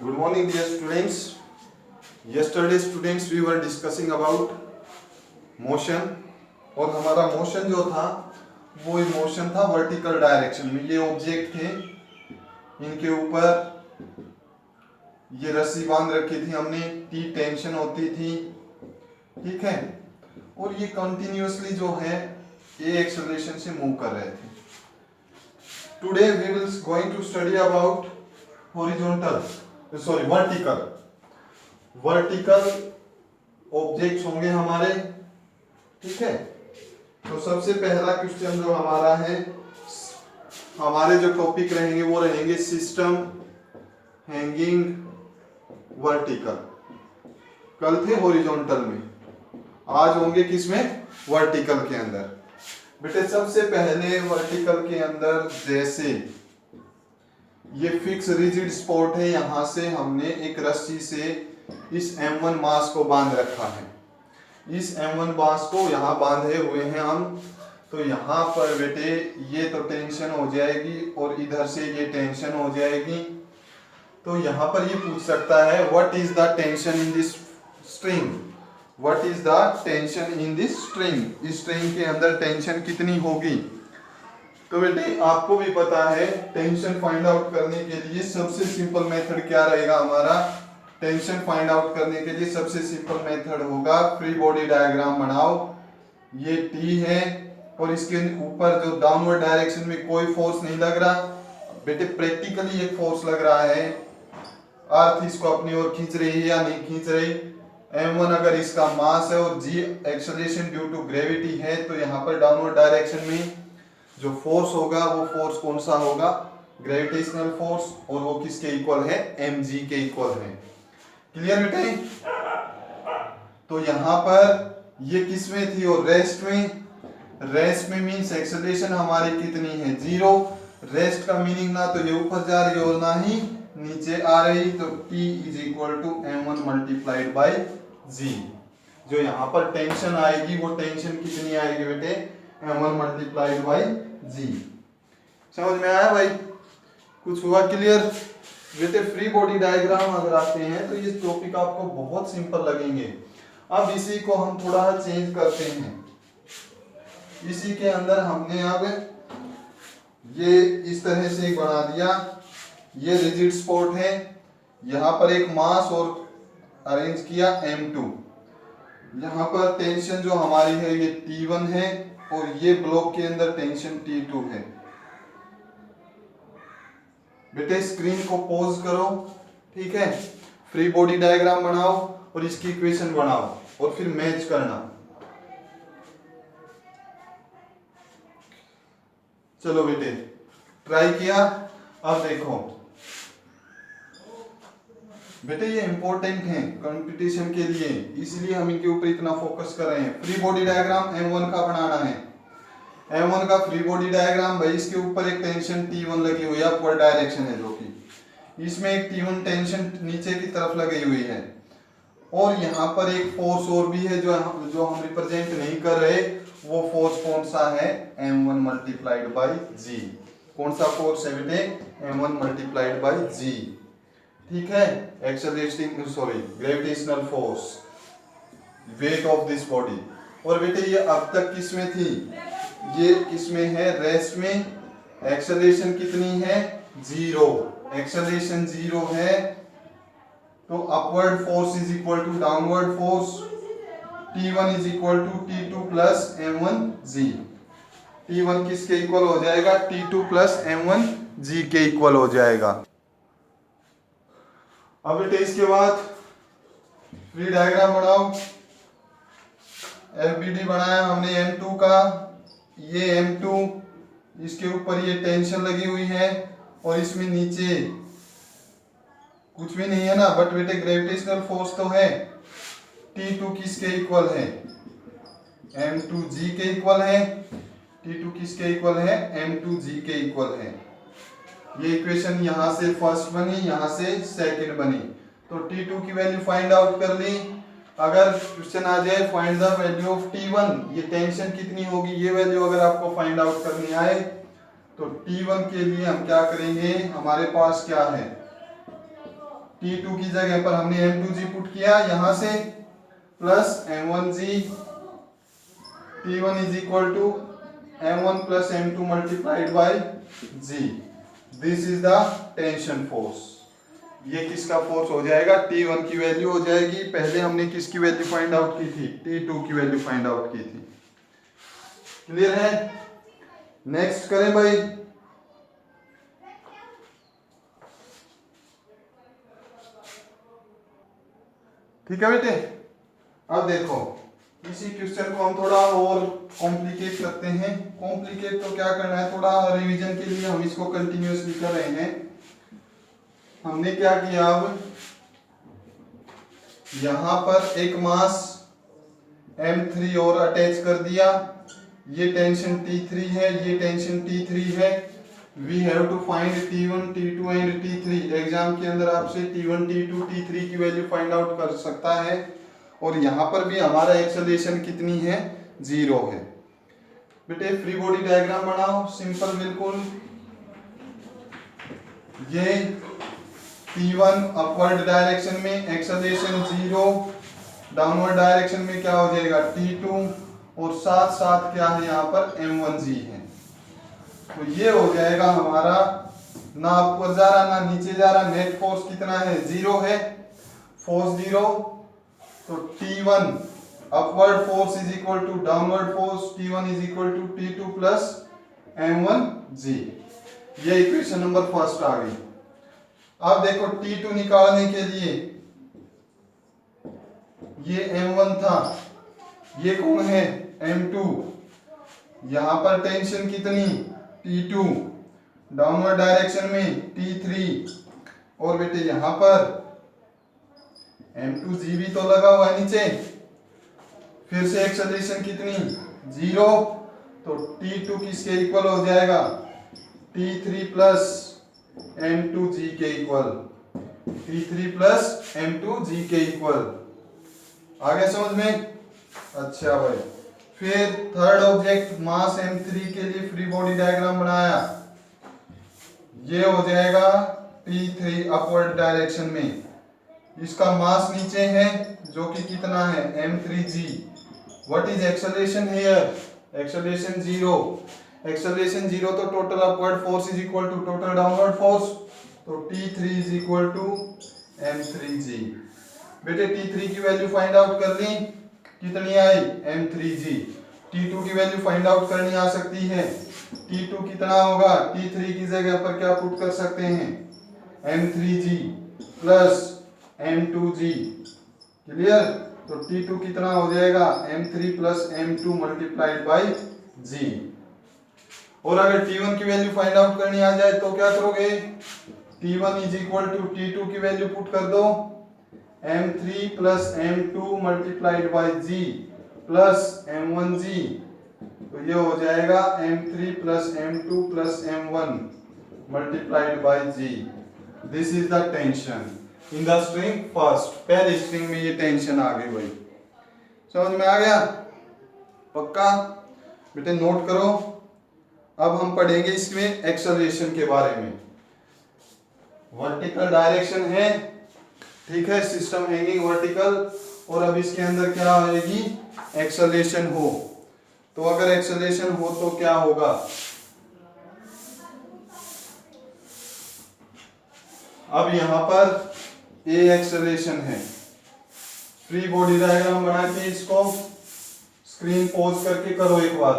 Good morning, dear students. Yesterday, students, we were discussing about motion और हमारा motion जो था वो मोशन था वर्टिकल डायरेक्शन में। ये ऑब्जेक्ट थे, इनके ऊपर ये रस्सी बांध रखी थी हमने, टी टेंशन होती थी, ठीक है, और ये कंटिन्यूअसली जो है ये एक्सेलरेशन से मूव कर रहे थे। Today we will going to study about horizontal vertical objects होंगे हमारे, ठीक है। तो सबसे पहला क्वेश्चन जो हमारा है, हमारे जो टॉपिक रहेंगे वो रहेंगे सिस्टम हैंगिंग वर्टिकल। कल थे हॉरिजॉन्टल में, आज होंगे किसमें? वर्टिकल के अंदर। बेटे सबसे पहले वर्टिकल के अंदर जैसे ये फिक्स रिजिड स्पॉट है, यहां से हमने एक रस्सी से इस M1 मास को बांध रखा है। इस M1 मास को यहाँ बांधे हुए हैं हम, तो यहाँ पर बेटे ये तो टेंशन हो जाएगी और इधर से ये टेंशन हो जाएगी। तो यहाँ पर ये पूछ सकता है what is the tension in this string, what is the tension in this string. इस स्ट्रिंग के अंदर टेंशन कितनी होगी। तो बेटे आपको भी पता है टेंशन फाइंड आउट करने के लिए सबसे सिंपल मेथड क्या रहेगा हमारा। टेंशन फाइंड आउट करने के लिए सबसे सिंपल मेथड होगा फ्री बॉडी डायग्राम बनाओ। ये टी है और इसके ऊपर जो डाउनवर्ड डायरेक्शन में कोई फोर्स नहीं लग रहा बेटे, प्रैक्टिकली एक फोर्स लग रहा है। अर्थ इसको अपनी ओर खींच रही है या नहीं खींच रही। M1 अगर इसका मास है और G acceleration due to gravity है, तो यहाँ पर डाउनवर्ड डायरेक्शन में जो फोर्स होगा वो फोर्स कौन सा होगा? ग्रेविटेशनल फोर्स, और वो किसके इक्वल है? mg के इक्वल है। क्लियर बेटे? तो यहाँ पर ये किस में थी और रेस्ट में। रेस्ट में मींस एक्सेलरेशन हमारी कितनी है? 0। रेस्ट का मीनिंग ना तो ये ऊपर जा रही और ना ही नीचे आ रही, तो T is equal to M1 multiplied by G। जो यहाँ पर टेंशन आएगी वो टेंशन कितनी आएगी बेटे? M1 multiplied by G। समझ में आया भाई? कुछ हुआ क्लियर? बेटे फ्री बॉडी डायग्राम अगर आते हैं तो ये टॉपिक आपको बहुत सिंपल लगेंगे। अब इसी को हम थोड़ा चेंज करते हैं। इसी के अंदर हमने अब ये इस तरह से एक बना दिया। ये रिजिड स्पॉट है, यहाँ पर एक मास और अरेंज किया M2। यहाँ पर टेंशन जो हमारी है ये T1 है और ये ब्लॉक के अंदर टेंशन T2 है। बेटे स्क्रीन को पॉज करो, ठीक है, फ्री बॉडी डायग्राम बनाओ और इसकी इक्वेशन बनाओ और फिर मैच करना। चलो बेटे ट्राई किया। अब देखो बेटे ये इंपॉर्टेंट है कंपटीशन के लिए, इसलिए हम इनके ऊपर इतना फोकस कर रहे हैं। फ्री बॉडी डायग्राम M1 का बनाना है। M1 का फ्री बॉडी डायग्राम भाई, इसके ऊपर एक टेंशन T1 लगी हुई है, अपवर्ड डायरेक्शन है, जो कि इसमें एक T1 टेंशन नीचे की तरफ लगी हुई है और यहाँ पर एक फोर्स और भी है जो हम रिप्रेजेंट नहीं कर रहे। वो फोर्स कौन सा है? M1 multiplied by G। कौन सा फोर्स है बेटे? M1 मल्टीप्लाइड बाई G, ठीक है। Gravitational force, weight of this body. और बेटे ये अब तक किस में थी? ये किसमें है? रेस्ट में। एक्सेलरेशन कितनी है? 0। एक्सेलरेशन 0 है, तो upward force is equal to downward force. T1 is equal to T2 plus M1G। T1 किसके इक्वल हो जाएगा? T2 प्लस M1G के इक्वल हो जाएगा। अब बेटे इसके बाद फ्री डायग्राम बनाओ। FBD बनाया हमने M2 का, ये M2, इसके ऊपर ये टेंशन लगी हुई है और इसमें नीचे कुछ भी नहीं है ना, बट बेटे ग्रेविटेशनल फोर्स तो है। T2 किसके इक्वल है? M2G के इक्वल है। T2 किसके इक्वल है? M2G के इक्वल है। ये इक्वेशन यहाँ से फर्स्ट बनी, यहाँ से सेकंड बनी, तो T2 की वैल्यू फाइंड आउट कर ली। अगर क्वेश्चन आ जाए find the value of T1, ये टेंशन कितनी होगी, ये वैल्यू अगर आपको फाइंड आउट करनी आए तो T1 के लिए हम क्या करेंगे? हमारे पास क्या है? T2 की जगह पर हमने m2g पुट किया यहां से, plus m1g, T1 is equal to m1 plus m2 multiplied by g। This is the tension force. ये किसका फोर्स हो जाएगा? T1 की वैल्यू हो जाएगी। पहले हमने किसकी वैल्यू फाइंड आउट की थी? T2 की वैल्यू फाइंड आउट की थी। क्लियर है? नेक्स्ट करें भाई। ठीक है बेटे, अब देखो इसी क्वेश्चन को हम थोड़ा और कॉम्प्लिकेट करते हैं। कॉम्प्लिकेट तो क्या करना है, थोड़ा रिवीजन के लिए हम इसको कंटिन्यूअसली कर रहे हैं। हमने क्या किया, अब यहां पर एक मास M3 और अटैच कर दिया। ये टेंशन T3 है, ये टेंशन T3 है। We have to find T1, T2 and T3। Exam के अंदर आपसे T1, T2, T3 की वैल्यू फाइंड आउट कर सकता है। और यहाँ पर भी हमारा एक्सेलरेशन कितनी है? 0 है। बेटे फ्री बॉडी डायग्राम बनाओ, सिंपल बिल्कुल। ये T1 अपवर्ड डायरेक्शन में एक्सेलरेशन 0, डाउनवर्ड डायरेक्शन में क्या हो जाएगा? T2, और साथ साथ क्या है यहाँ पर? m1g है। तो ये हो जाएगा हमारा, ना ऊपर जा रहा ना नीचे जा रहा। नेट फोर्स कितना है? 0 है। फोर्स 0, तो T1 upward force is equal to downward force, T1 is equal to T2 plus m1g। ये इक्वेशन नंबर फर्स्ट आ गई। अब देखो T2 निकालने के लिए, ये m1 था, ये कौन है? m2। यहां पर टेंशन कितनी? T2, डाउनवर्ड डायरेक्शन में T3, और बेटे यहां पर m2g भी तो लगा हुआ है नीचे। फिर से एक्सेलरेशन कितनी? 0। तो T2 किसके इक्वल हो जाएगा? T3 प्लस m2g के इक्वल। T3 प्लस m2g के इक्वल। आ गया समझ में? अच्छा भाई, फिर थर्ड ऑब्जेक्ट मास m3 के लिए फ्री बॉडी डायग्राम बनाया। ये हो जाएगा T3 अपवर्ड डायरेक्शन में। इसका मास नीचे है जो कि कितना है? m3g। What is acceleration here? Acceleration 0। Acceleration 0 तो total upward force is equal to total downward force. तो T3 is equal to m3g। बेटे T3 की वैल्यू फाइंड आउट कर ली, कितनी आई? m3g। T2 की वैल्यू फाइंड आउट करनी आ सकती है। T2 कितना होगा? T3 की जगह पर क्या पुट कर सकते हैं? m3g plus m2g। क्लियर? तो T2 कितना हो जाएगा? m3 plus m2 multiplied by g। और अगर T1 की वैल्यू फाइंड आउट करनी आ जाए तो क्या करोगे? T1 is equal to T2 की वैल्यू पुट कर दो, m3 plus m2 multiplied by g plus m1g। तो ये हो जाएगा m3 plus m2 plus m1 multiplied by g। This is the tension in the string first. पहले string में ये टेंशन आ गई भाई। समझ में आ गया? पक्का? बेटे नोट करो। अब हम पढ़ेंगे इसमें एक्सेलरेशन के बारे में। वर्टिकल डायरेक्शन है, ठीक है, सिस्टम हैंगिंग वर्टिकल, और अब इसके अंदर क्या आएगी? एक्सेलरेशन हो। तो अगर एक्सेलरेशन हो तो क्या होगा? अब यहां पर A एक्सेलरेशन है। फ्री बॉडी डायग्राम बना के इसको स्क्रीन पॉज करके करो एक बार।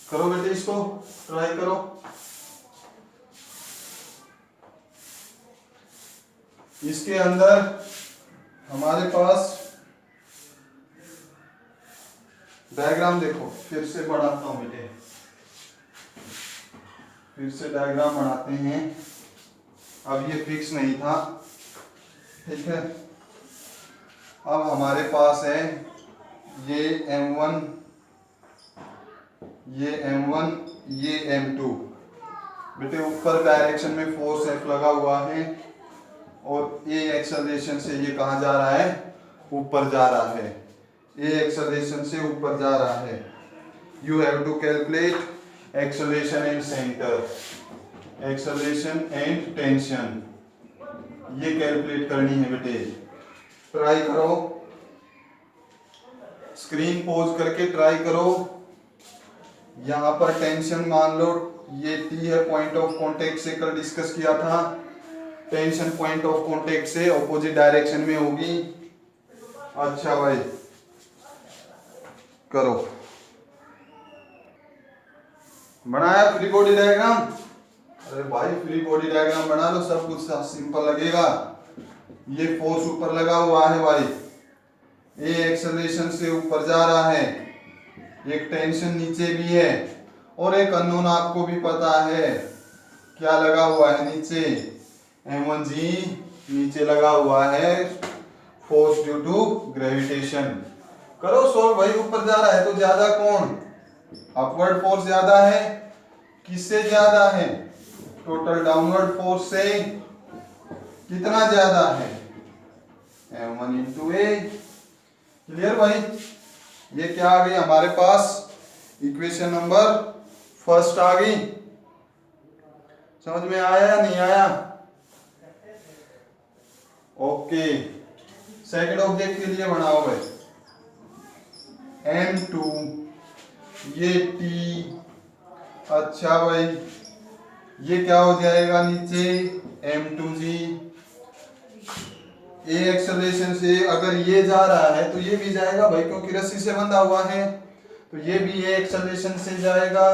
करो बेटे, इसको ट्राई करो। इसके अंदर हमारे पास डायग्राम देखो, फिर से बढ़ाता हूं बेटे, फिर से डायग्राम बनाते हैं। अब ये फिक्स नहीं था, ठीक है। अब हमारे पास है ये M1, ये M1, ये M2। बेटे ऊपर डायरेक्शन में फोर्स F लगा हुआ है, और A एक्सेलरेशन से ये कहाँ जा रहा है? ऊपर जा रहा है। A एक्सेलरेशन से ऊपर जा रहा है। You have to calculate acceleration and centre, acceleration and tension, ये कैलकुलेट करनी है बेटे। ट्राई करो, स्क्रीन पॉज करके ट्राई करो। यहां पर टेंशन मान लो ये टी है, पॉइंट ऑफ कांटेक्ट से कल डिस्कस किया था। टेंशन पॉइंट ऑफ कांटेक्ट से ऑपोजिट डायरेक्शन में होगी। अच्छा भाई करो, बनाया फ्री बॉडी डायग्राम? अरे भाई फ्री बॉडी डायग्राम बना लो, सब कुछ सिंपल लगेगा। ये फोर्स ऊपर लगा हुआ है भाई, ये एक्सेलरेशन से ऊपर जा रहा है, एक टेंशन नीचे भी है, और एक अननोन आपको भी पता है क्या लगा हुआ है नीचे, m1g नीचे लगा हुआ है, फोर्स ड्यू टू ग्रेविटेशन। करो सॉल्व भाई, ऊपर जा रहा है तो ज्यादा कौन, अपवर्ड फोर्स ज्यादा है, किससे ज्यादा है, टोटल डाउनवर्ड फोर्स से कितना ज्यादा है, m1 इंटू ए। क्लियर भाई? ये क्या आ गई हमारे पास, इक्वेशन नंबर फर्स्ट आ गई। समझ में आया या नहीं आया? ओके, सेकंड ऑब्जेक्ट के लिए बनाओ भाई, m2 ये t, अच्छा भाई ये क्या हो जाएगा नीचे m2g। ए एक्सेलरेशन से अगर ये जा रहा है तो ये भी जाएगा भाई, क्योंकि रस्सी से बंधा हुआ है, तो ये भी ए एक्सेलरेशन से जाएगा।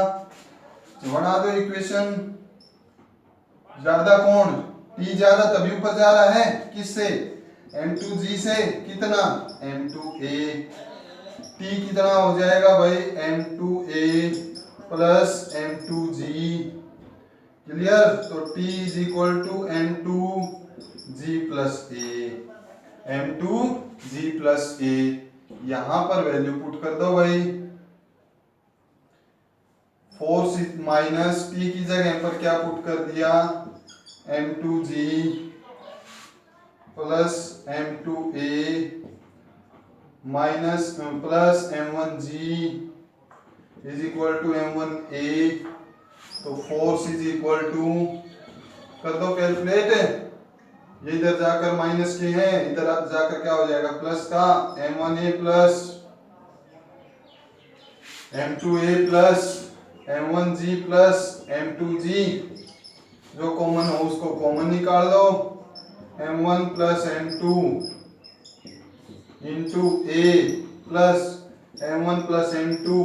बना दो इक्वेशन, ज्यादा कौन, टी ज्यादा तभी ऊपर जा रहा है, किससे, m2g से, कितना, m2a। टी कितना हो जाएगा भाई, m2a प्लस m2g। क्लियर? तो t is equal to m2g plus a, m2g plus a। यहां पर वैल्यू पुट कर दो भाई, फोर्स माइनस टी की जगह पर क्या पुट कर दिया, m2g plus m2a minus plus m1g is equal to m1a। तो फोर्स इज इक्वल टू, कर दो कैलकुलेट, ये इधर जाकर माइनस के हैं, इधर अब जाकर क्या हो जाएगा, प्लस का, m1a plus m2a plus m1g plus m2g, जो कॉमन हो उसको कॉमन निकाल दो, m1 plus m2 into a plus m1 plus m2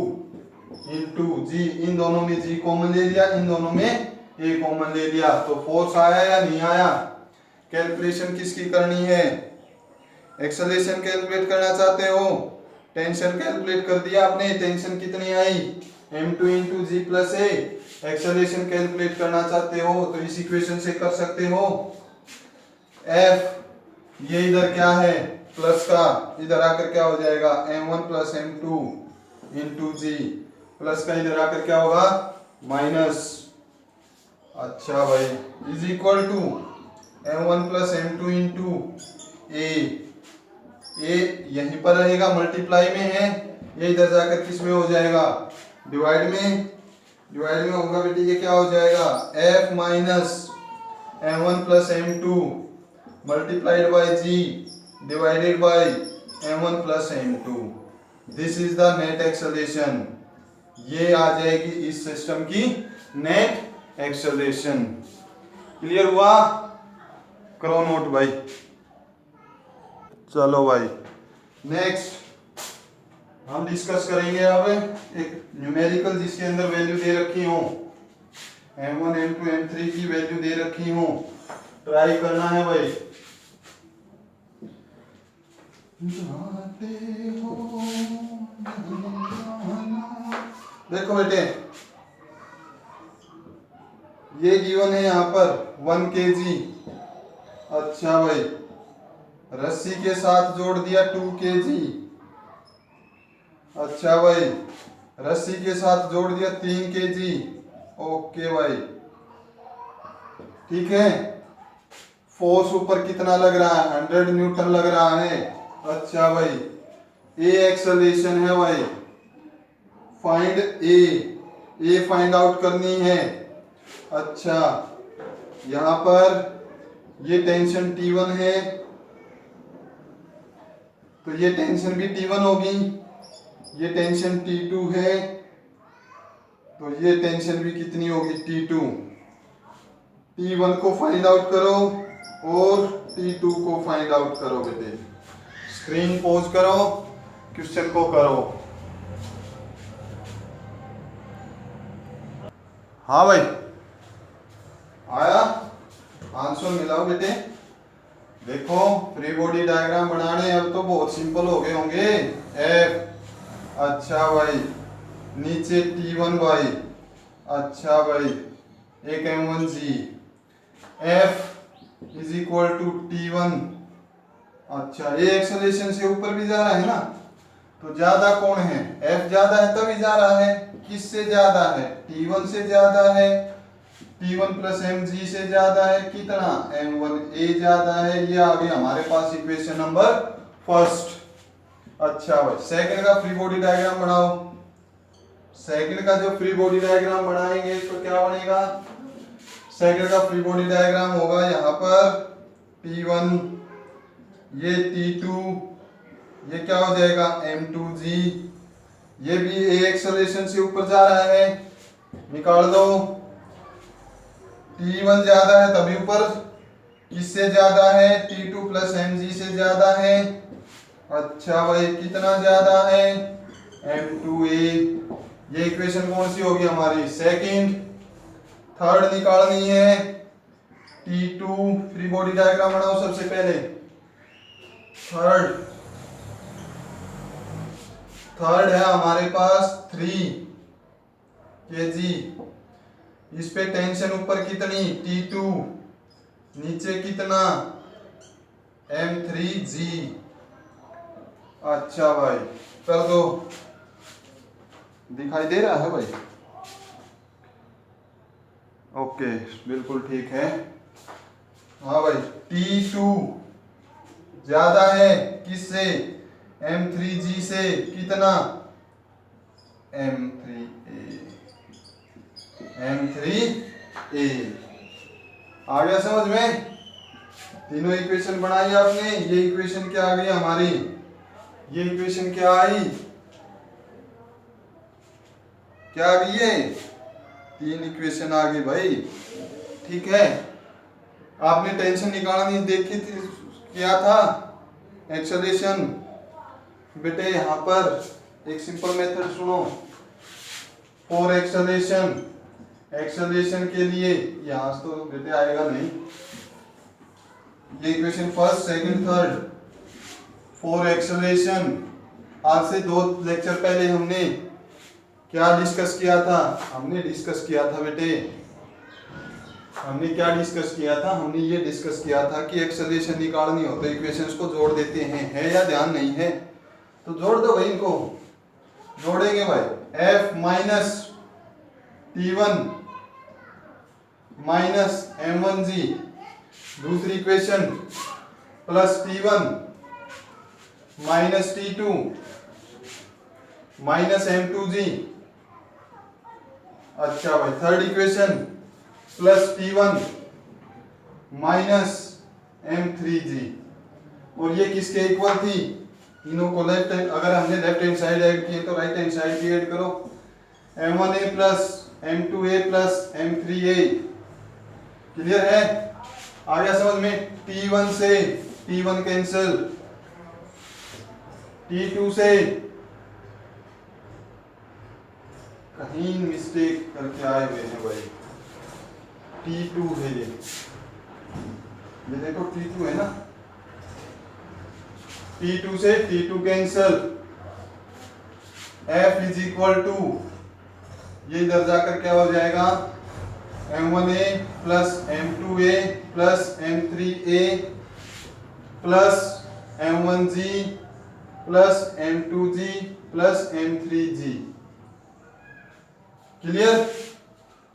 into g, इन दोनों में g कॉमन ले लिया, इन दोनों में a कॉमन ले लिया, तो फोर्स आया या नहीं आया। कैलकुलेशन किसकी करनी है, एक्सेलरेशन कैलकुलेट करना चाहते हो, टेंशन कैलकुलेट कर दिया आपने, टेंशन कितनी आई, m2 इंटू जी प्लस ए। एक्सेलरेशन कैलकुलेट करना चाहते हो तो इस इक्वेशन से कर सकते हो, f ये इधर क्या है प्लस का, इधर आकर क्या हो जाएगा, m1 प्लस m2 इंटू जी, प्लस का इधर आकर क्या होगा, माइनस। अच्छा भाई, is equal to m1 plus m2 into a, यहीं पर रहेगा, मल्टीप्लाई में है, ये इधर जाकर किस में हो जाएगा, डिवाइड में, डिवाइड में होगा बेटे, ये क्या हो जाएगा, f minus m1 plus m2 multiplied by g divided by m1 plus m2। This is the net acceleration, ये आ जाएगी इस सिस्टम की नेट एक्सेलरेशन। क्लियर हुआ? करो नोट भाई। चलो भाई, नेक्स्ट हम डिस्कस करेंगे अब एक न्यूमेरिकल जिसके अंदर वैल्यू दे रखी हो, m1 m2 m3 की वैल्यू दे रखी हो, ट्राई करना है भाई। देखो बेटे, ये गिवन है यहाँ पर 1 kg। अच्छा भाई, रस्सी के साथ जोड़ दिया 2 kg। अच्छा भाई, रस्सी के साथ जोड़ दिया 3 kg। ओके भाई, ठीक है। फोर्स ऊपर कितना लग रहा है, 100 न्यूटन लग रहा है। अच्छा भाई, ए एक्सेलरेशन है भाई, फाइंड ए ए फाइंड आउट करनी है। अच्छा, यहां पर ये टेंशन T1 है, तो ये टेंशन भी T1 होगी। ये टेंशन T2 है, तो ये टेंशन भी कितनी होगी, T2। T1 को फाइंड आउट करो और T2 को फाइंड आउट करो बेटे। स्क्रीन पॉज करो, क्वेश्चन को करो। हाँ भाई, आया आंसर मिलाओ बेटे। देखो फ्री बॉडी डायग्राम बनाने अब तो बहुत सिंपल हो गए होंगे। F, अच्छा भाई, नीचे T1 भाई, अच्छा भाई, एक M1G, F is equal to T1। अच्छा, ये एक्सेलरेशन से ऊपर भी जा रहा है ना, तो ज्यादा कौन है, F ज्यादा है तभी जा रहा है। किससे ज्यादा है, T1 से ज्यादा है। T1 प्लस mg से ज्यादा है, कितना, M1a ज्यादा है। ये आ गई हमारे पास इक्वेशन नंबर फर्स्ट। अच्छा भाई, सेकंड का फ्री बॉडी डायग्राम बनाओ। सेकंड का जो फ्री बॉडी डायग्राम बनाएंगे तो क्या बनेगा, सेकंड का फ्री बॉडी डायग्राम होगा यहाँ पर T1, ये T2, ये क्या हो जाएगा M2G, ये भी A एक्सेलरेशन से ऊपर जा रहा है, निकाल दो। T1 ज्यादा है तभी ऊपर, किससे ज्यादा है, T2 प्लस mg से ज्यादा है। अच्छा भाई, कितना ज्यादा है, M2a। ये इक्वेशन कौन सी होगी हमारी, सेकंड। थर्ड निकालनी है T2, फ्री बॉडी डायग्राम बनाओ सबसे पहले। थर्ड है हमारे पास 3 kg। इस पे टेंशन ऊपर कितनी, T2, नीचे कितना, M3G। अच्छा भाई, कर दो, दिखाई दे रहा है भाई, ओके बिल्कुल ठीक है। हाँ भाई, T2 ज्यादा है किससे, M3G से, कितना, M3a। आ गया समझ में, तीनों इक्वेशन बनाई आपने। ये इक्वेशन क्या आ गई हमारी, ये इक्वेशन क्या आई, क्या आ गई है, 3 इक्वेशन आ गई भाई। ठीक है, आपने टेंशन निकालनी देखी थी, क्या था, एक्सेलरेशन। बेटे यहाँ पर एक सिंपल मेथड सुनो, फॉर एक्सेलरेशन, एक्सेलरेशन के लिए यहाँ तो बेटे आएगा नहीं, ये equation first second third. For acceleration, आज से 2 लेक्चर पहले हमने क्या डिस्कस किया था, हमने डिस्कस किया था बेटे, हमने क्या डिस्कस किया था, हमने ये डिस्कस किया था कि एक्सेलरेशन निकालनी हो तो इक्वेशंस को जोड़ देते हैं, है या ध्यान नहीं है, तो जोड़ दो भाई, इनको जोड़ेंगे भाई। F minus T1 minus M1G, दूसरी equation plus T1 minus T2 minus M2G। अच्छा भाई, third equation plus T1 minus M3G। और ये किसके इक्वल थी, तीनों को लेफ्ट, अगर हमने लेफ्ट हैंड साइड ऐड किए तो राइट हैंड साइड भी ऐड करो। M1a plus M2a plus M3a, clear है, आ गया समझ में। T1 से T1 कैंसिल, T2 से कहीं मिस्टेक करके आए हुए हैं भाई, T2 है ये देखो T2 है ना, T2 से T2 cancel, F is equal to, ये इधर जाकर क्या हो जाएगा, M1a plus M2a plus M3a plus M1g plus M2g plus M3g, clear.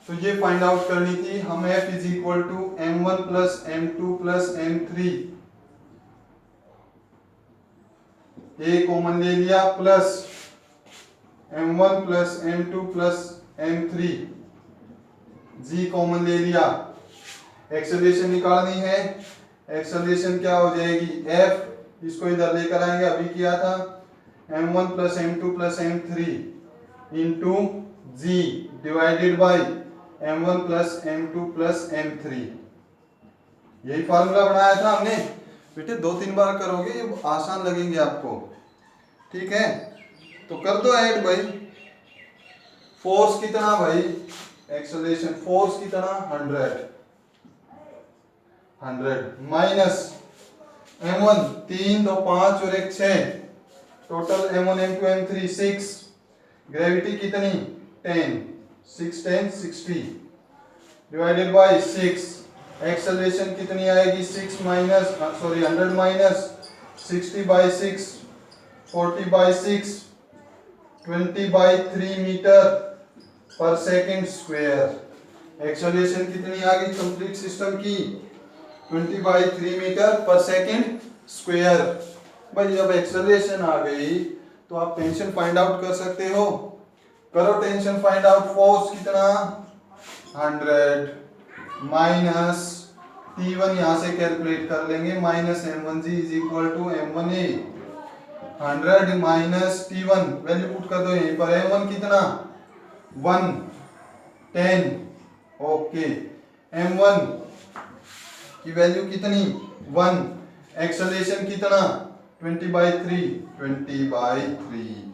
तो ये फाइंड आउट करनी थी हम, F is equal to M1 plus M2 plus M3, A common ले लिया, plus M1 plus M2 plus m3, g common ले लिया, acceleration निकालनी है। एक्सेलरेशन क्या हो जाएगी, f, इसको इधर लेकर आएंगे, अभी किया था, m1 plus m2 plus m3 into g divided by m1 plus m2 plus m3। यही फार्मूला बनाया था हमने बेटे, 2-3 बार करोगे ये आसान लगेंगे आपको, ठीक है। तो कर दो ऐड भाई। फोर्स कितना भाई, एक्सेलरेशन फोर्स कितना 100 माइनस m1 3 2 5 और 1 6, total m1 m2 m3 6, gravity कितनी 10, 6 10 60 डिवाइडेड बाई 6, एक्सेलरेशन कितनी आएगी 6 minus 100 minus 60 by 6, 40 by 6, 20 by 3 metre per second square. Acceleration कितनी आ गई कंप्लीट सिस्टम की 20 by 3 metre per second square. भाई जब एक्सेलरेशन आ गई तो आप टेंशन फाइंड आउट कर सकते हो, करो टेंशन फाइंड आउट। फोर्स कितना 100 माइनस T1 यहां से कैलकुलेट कर लेंगे, minus m1g is equal to m1a, 100 minus T1 value put कर दो यहीं पर, m1 कितना 1 10, ओके, m1 की वैल्यू कितनी 1, एक्सेलरेशन कितना 20 बाई 3, 20 बाई 3।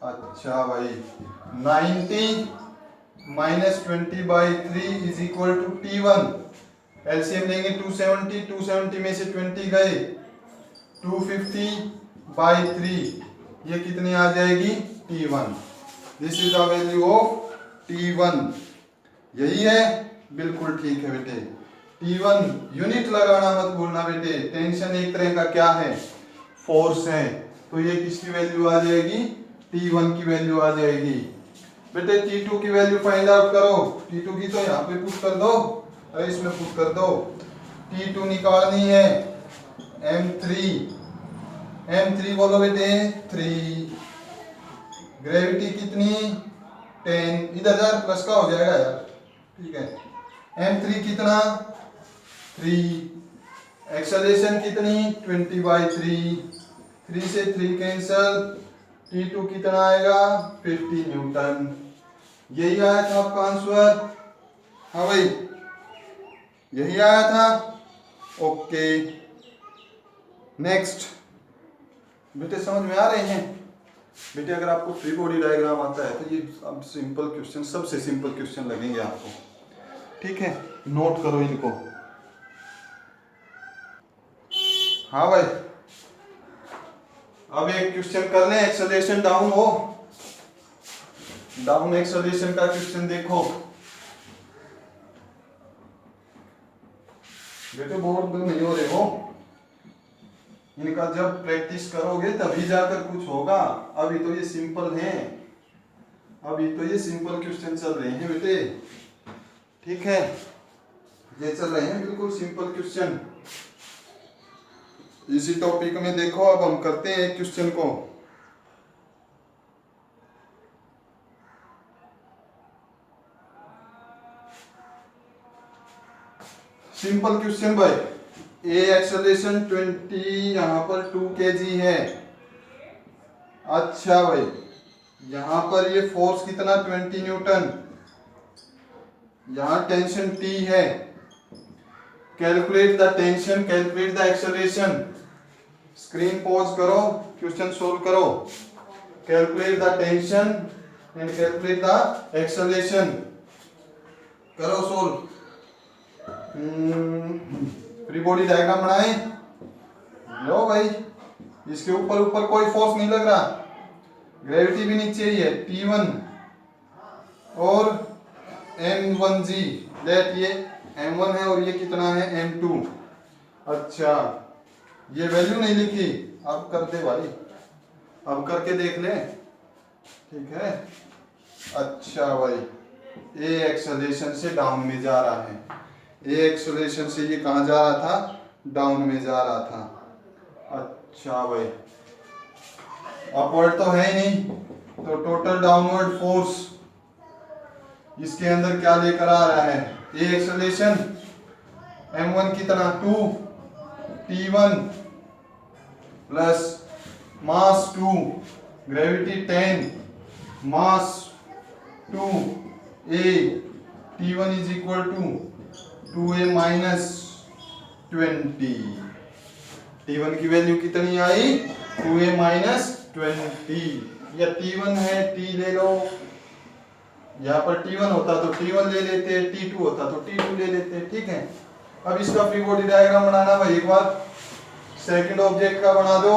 अच्छा भाई 90 minus 20 by 3 is equal to T1, LCM लेंगे 270, 270 में से 20 गए 250 बाई 3, ये कितनी आ जाएगी T1। This is the value of T1। यही है, बिल्कुल ठीक है बेटे। T1 यूनिट लगाना मत भूलना बेटे, टेंशन एक तरह का क्या है फोर्स है, तो ये किसकी वैल्यू आ जाएगी T1 की वैल्यू आ जाएगी। बेटे T2 की वैल्यू फाइंड आउट करो, T2 की तो यहाँ पे पुट कर दो, और इसमें पुट कर दो। T2 निकालनी है M3, M3 बोलो बेटे 3, ग्रेविटी कितनी 10, इधर जा प्लस का हो जाएगा यार, ठीक है। M3 कितना 3, एक्सेलरेशन कितनी 20 बाई 3, 3 से 3 कैंसल, T2 कितना आएगा 50 न्यूटन। यही आया था आपका आंसर, हाँ भाई यही आया था, ओके। नेक्स्ट बेटे समझ में आ रहे हैं बेटे, अगर आपको फ्री बॉडी डायग्राम आता है तो ये अब सिंपल क्वेश्चन, सबसे सिंपल क्वेश्चन लगेंगे आपको, ठीक है, नोट करो इनको। हाँ भाई अब एक क्वेश्चन कर लें, एक्सेलरेशन डाउन हो, डाउन एक्सेलरेशन का क्वेश्चन देखो बेटे, बोर्ड नहीं हो रहे हो, इनका जब प्रैक्टिस करोगे तभी जाकर कुछ होगा, अभी तो ये सिंपल हैं, अभी तो ये सिंपल क्वेश्चन चल रहे हैं बेटे, ठीक है, ये चल रहे हैं बिल्कुल सिंपल क्वेश्चन। इसी टॉपिक में देखो, अब हम करते हैं एक क्वेश्चन को। सिंपल क्वेश्चन भाई, ए एक्सेलरेशन 20, यहां पर 2 kg है। अच्छा भाई यहां पर ये फोर्स कितना 20 न्यूटन, यहां टेंशन T है, calculate the tension, calculate the acceleration. Screen pause करो, क्वेश्चन सोल्व करो, calculate the tension and calculate the acceleration, करो सोल्व। फ्री बॉडी डायग्राम बनाए लो भाई, इसके ऊपर ऊपर कोई फोर्स नहीं लग रहा, ग्रेविटी भी नीचे ही है T1 और M1g, लेट ये M1 है और ये कितना है M2। अच्छा ये वैल्यू नहीं लिखी, अब कर दे भाई, अब करके देख ले, ठीक है। अच्छा भाई ए एक्सेलरेशन से डाउन में जा रहा है, ए एक्सेलरेशन से ये कहाँ जा रहा था, डाउन में जा रहा था। अच्छा भाई अपवर्ड तो है ही नहीं, तो टोटल डाउनवर्ड फोर्स इसके अंदर क्या लेकर आ रहा है, ए एक्सेलरेशन, m1 कितना 2, t1 plus mass 2, gravity 10, mass 2 a, t1 is equal to 2a minus 20। t1 की वैल्यू कितनी आई, 2a माइनस 20, या t1 है, t ले लो, यहाँ पर t1 होता तो t1 ले लेते, t2 होता तो t2 ले लेते, ठीक है। अब इसका फ्री बॉडी डायग्राम बनाना भाई, एक बार सेकंड ऑब्जेक्ट का बना दो।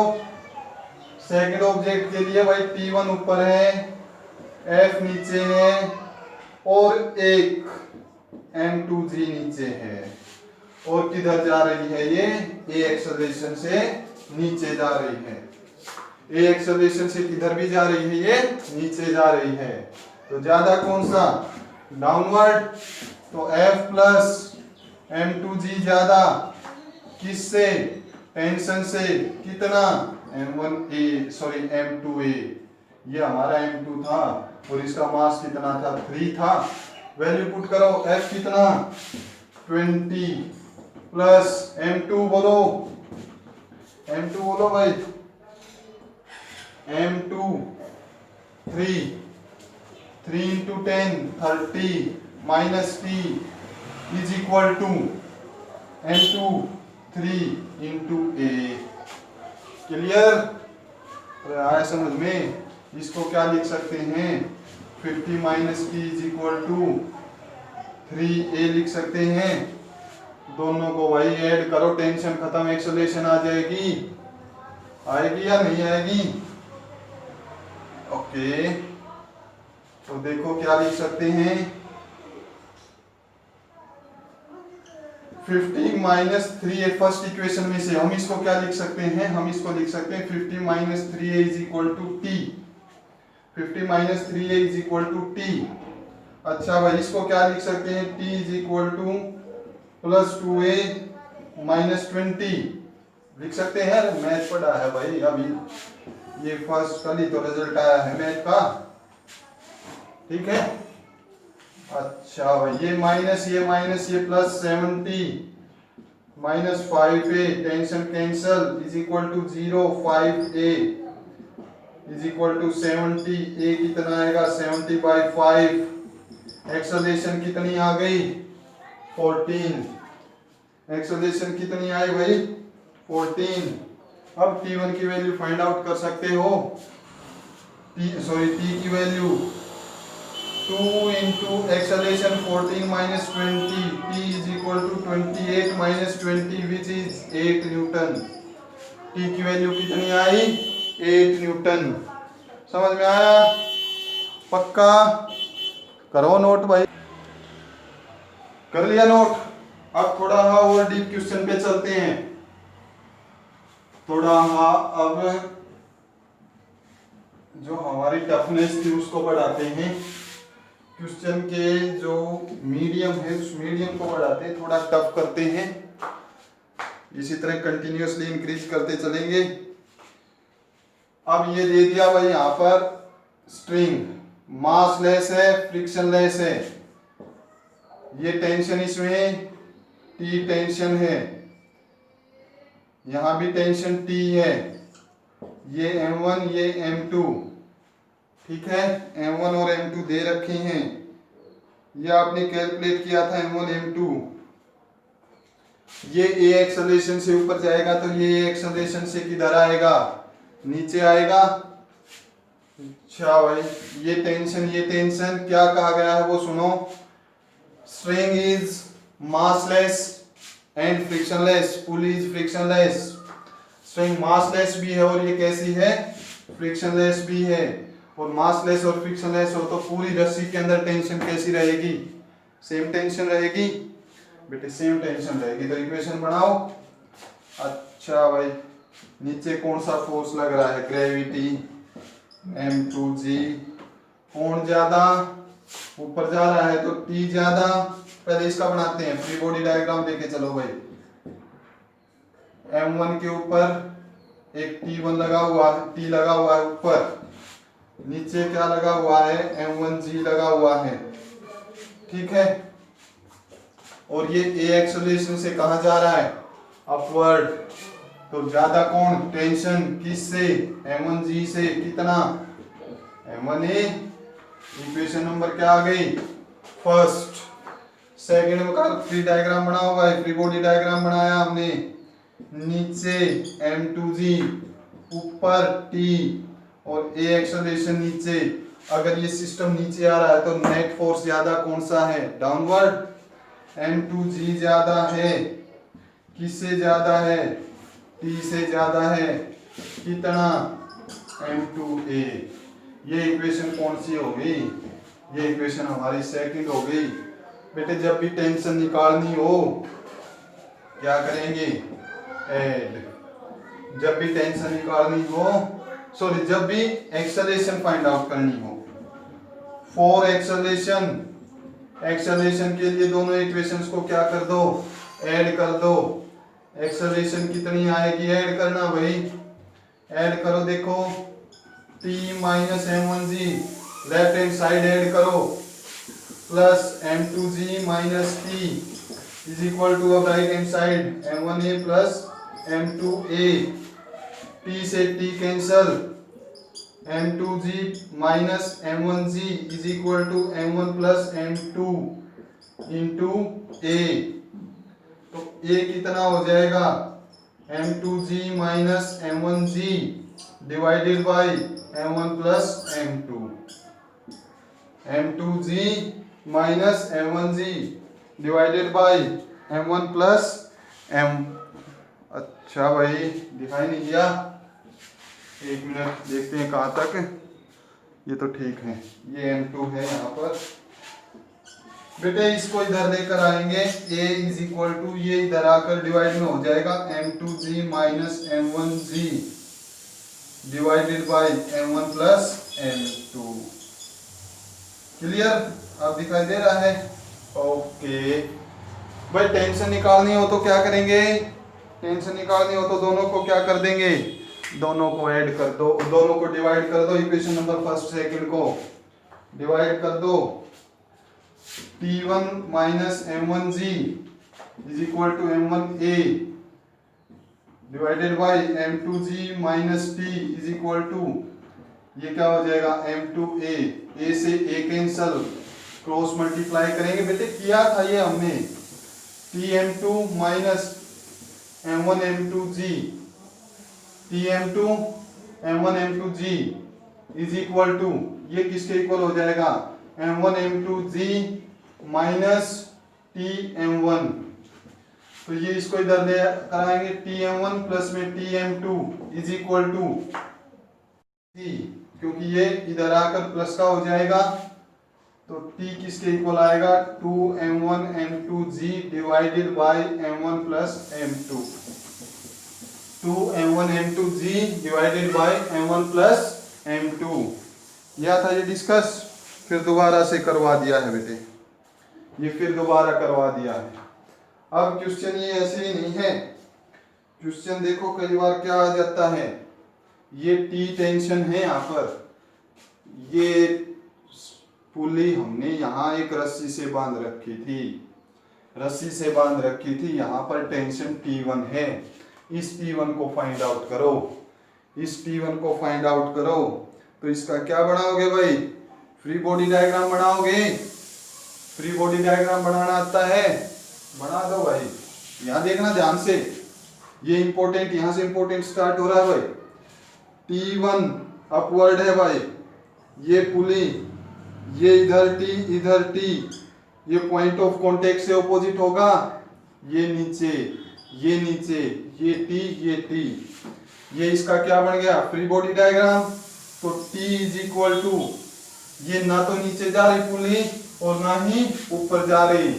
सेकंड ऑब्जेक्ट के लिए भाई t1 ऊपर है, f नीचे है और एक m2g नीचे है, और किधर जा रही है ये, a एक्सेलरेशन से नीचे जा रही है, a एक्सेलरेशन से किधर भी जा रही है, ये नीचे जा रही है। तो ज्यादा कौन सा, डाउनवर्ड, तो f प्लस m2g ज्यादा किससे, टेंशन से, कितना, m2a, ये हमारा m2 था और इसका मास कितना था, 3 था। वैल्यू पुट करो, f कितना 20 प्लस m2 बोलो, m2 बोलो भाई, m2 3 into 10 30 minus t is equal to m2 3 into a। Clear, आया समझ में। इसको क्या लिख सकते हैं, 50 minus T is equal to 3a लिख सकते हैं। दोनों को भाई ऐड करो, टेंशन खत्म, एक्सेलरेशन आ जाएगी, आएगी या नहीं आएगी, ओके। तो देखो क्या लिख सकते हैं, 50 माइनस 3a, फर्स्ट इक्वेशन में से हम इसको क्या लिख सकते हैं, हम इसको लिख सकते हैं 50 minus 3a is equal to T, 50 minus 3a is equal to T. अच्छा भाई इसको क्या लिख सकते हैं, t is equal to plus 2a minus 20 लिख सकते हैं। मैथ पढ़ा है भाई, अभी ये फर्स्ट कल ही तो रिजल्ट आया है मैथ का, ठीक है। अच्छा भाई ये माइनस ये plus 70 minus 5a, tension cancel, is equal to 0, 5a is equal to 70, a कितना आएगा 70/5। एक्सेलरेशन कितनी आ गई 14, एक्सेलरेशन कितनी आई भाई 14। अब t1 की वैल्यू फाइंड आउट कर सकते हो, t की value 2 into acceleration 14 minus 20, t is equal to 28 minus 20 which is 8 Newton. t की वैल्यू कितनी आई 8 न्यूटन। समझ में आया, पक्का करो नोट भाई, कर लिया नोट। अब थोड़ा और डीप क्वेश्चन पे चलते हैं, थोड़ा अब जो हमारी टफनेस थी उसको बढ़ाते हैं, क्वेश्चन के जो मीडियम है उस मीडियम को बढ़ाते हैं, थोड़ा टफ करते हैं, इसी तरह कंटिन्यूअसली इंक्रीज करते चलेंगे। अब ये दे दिया भाई यहाँ पर स्ट्रिंग मासलेस है, फ्रिक्शनलेस है, ये टेंशन इसमें T टेंशन है, यहाँ भी टेंशन T है, ये M1 ये M2, ठीक है, M1 और M2 दे रखे हैं, ये आपने कैलकुलेट किया था M1 M2। ये A एक्सेलरेशन से ऊपर जाएगा तो ये A एक्सेलरेशन से किधर आएगा, नीचे आएगा। अच्छा भाई ये टेंशन क्या कहा गया है वो सुनो, string is massless and frictionless, pulley is frictionless. String massless भी है और ये कैसी है, फ्रिक्शनलेस भी है। और मासलेस और फ्रिक्शनलेस हो तो पूरी रस्सी के अंदर टेंशन कैसी रहेगी, सेम टेंशन रहेगी बेटे, सेम टेंशन रहेगी। तो इक्वेशन बनाओ। अच्छा भाई नीचे कौन सा फोर्स लग रहा है, ग्रेविटी m2g, कौन ज्यादा, ऊपर जा रहा है तो t ज्यादा। पहले इसका बनाते हैं, फ्री बॉडी डायग्राम लेके चलो भाई। m1 के ऊपर एक t1 लगा हुआ है, t लगा हुआ है ऊपर, नीचे क्या लगा हुआ है m1g लगा हुआ है, ठीक है। और ये ए एक्सेलरेशन से कहाँ जा रहा है, अपवर्ड। तो ज्यादा कौन, टेंशन किससे, m1g से, कितना, m1a। इक्वेशन नंबर क्या आ गई, फर्स्ट। सेकंड का फ्री डायग्राम बना होगा, फ्री बॉडी डायग्राम बनाया हमने, नीचे m2g, ऊपर t, और a एक्सेलरेशन नीचे। अगर ये सिस्टम नीचे आ रहा है तो नेट फोर्स ज्यादा कौन सा है, डाउनवर्ड। m2g ज्यादा है, किससे ज्यादा है, t से ज्यादा है, कितना, m2a। ये इक्वेशन कौन सी हो गई, ये इक्वेशन हमारी सेकंड हो गई। बेटे जब भी टेंशन निकालनी हो क्या करेंगे, ऐड। जब भी टेंशन निकालनी हो, सॉरी जब भी एक्सेलरेशन फाइंड आउट करनी हो, फॉर एक्सेलरेशन, एक्सेलरेशन के लिए दोनों इक्वेशंस को क्या कर दो, ऐड कर दो। एक्सेलरेशन कितनी आएगी, ऐड करना भाई, ऐड करो। देखो t minus m1g, left hand side add करो, plus m2g minus t is equal to, अब right hand side m1a plus m2a, t से t cancel, m2g minus m1g is equal to m1 plus m2 into a। तो a कितना हो जाएगा, m2g minus m1g divided by m1 plus m2, m2g minus m1g divided by m1 plus m। अच्छा भाई दिखाई नहीं दिया, एक मिनट देखते हैं कहाँ तक, ये तो ठीक है, ये m2 है यहाँ पर। बेटे इसको इधर लेकर आएंगे, a इज इक्वल टू, ये इधर आकर डिवाइड में हो जाएगा m2g minus m1g divided by m1 plus m2। Clear, अब दिखाई दे रहा है, ओके। भाई टेंशन निकालनी हो तो क्या करेंगे, टेंशन निकालनी हो तो दोनों को क्या कर देंगे, दोनों को ऐड कर दो, दोनों को डिवाइड कर दो, इक्वेशन नंबर फर्स्ट सेकंड को डिवाइड कर दो। t1 minus m1g is equal to m1a divided by m2g minus t is equal to, ये क्या हो जाएगा, m2a, a से a कैंसल, क्रॉस मल्टीप्लाई करेंगे। बेटे किया था ये हमने, tm2 minus m1 m2g, tm2 m1 m2g is equal to, ये किसके इक्वल हो जाएगा, m1 m2g माइनस tm1। तो ये इसको इधर ले कराएंगे, tm1 प्लस में tm2 is equal to t, क्योंकि ये इधर आकर प्लस का हो जाएगा, तो t किसके इक्वल आएगा, 2m1 m2g divided by m1 plus m2, 2m1 m2g divided by m1 plus m2। यह था ये डिस्कस, फिर दोबारा से करवा दिया है बेटे, ये फिर दोबारा करवा दिया है। अब क्वेश्चन ये ऐसे ही नहीं है, क्वेश्चन देखो कई बार क्या आ जाता है, ये टी टेंशन है यहाँ पर, ये पुली हमने यहाँ एक रस्सी से बांध रखी थी, रस्सी से बांध रखी थी, यहाँ पर टेंशन T1 है, इस T1 को फाइंड आउट करो, इस T1 को फाइंड आउट करो। तो इसका क्या बनाओगे भाई, फ्री बॉडी डायग्राम बनाओगे, फ्री बॉडी डायग्राम बनाना आता है, बना दो भाई। यहाँ देखना ध्यान से, ये इंपॉर्टेंट, यहाँ से इंपॉर्टेंट स्टार्ट हो रहा है भाई। T1 अपवर्ड है भाई, ये पुली, ये इधर T इधर T, ये पॉइंट ऑफ कांटेक्ट से ऑपोजिट होगा, ये नीचे, ये नीचे, ये T ये T, ये इसका क्या बन गया, फ्री बॉडी डायग्राम। तो T इज इक्वल टू, ये ना तो नीचे जा रही पुली और ना ही ऊपर जा रही,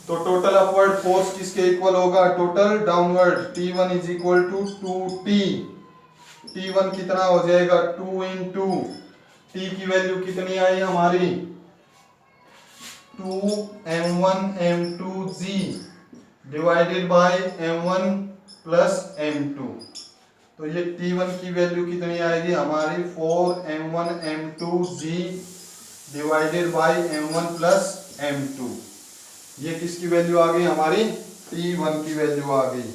तो टोटल अपवर्ड फोर्स किसके इक्वल होगा, total downward. T1 is equal to 2T, T1 कितना हो जाएगा, 2 इंटू T की वैल्यू कितनी आई हमारी, 2m1 m2g divided by m1 plus m2। तो ये T1 की वैल्यू कितनी आएगी हमारी, 4m1 m2g divided by m1 plus m2। ये किसकी वैल्यू आ गई हमारी, T1 की वैल्यू आ गई।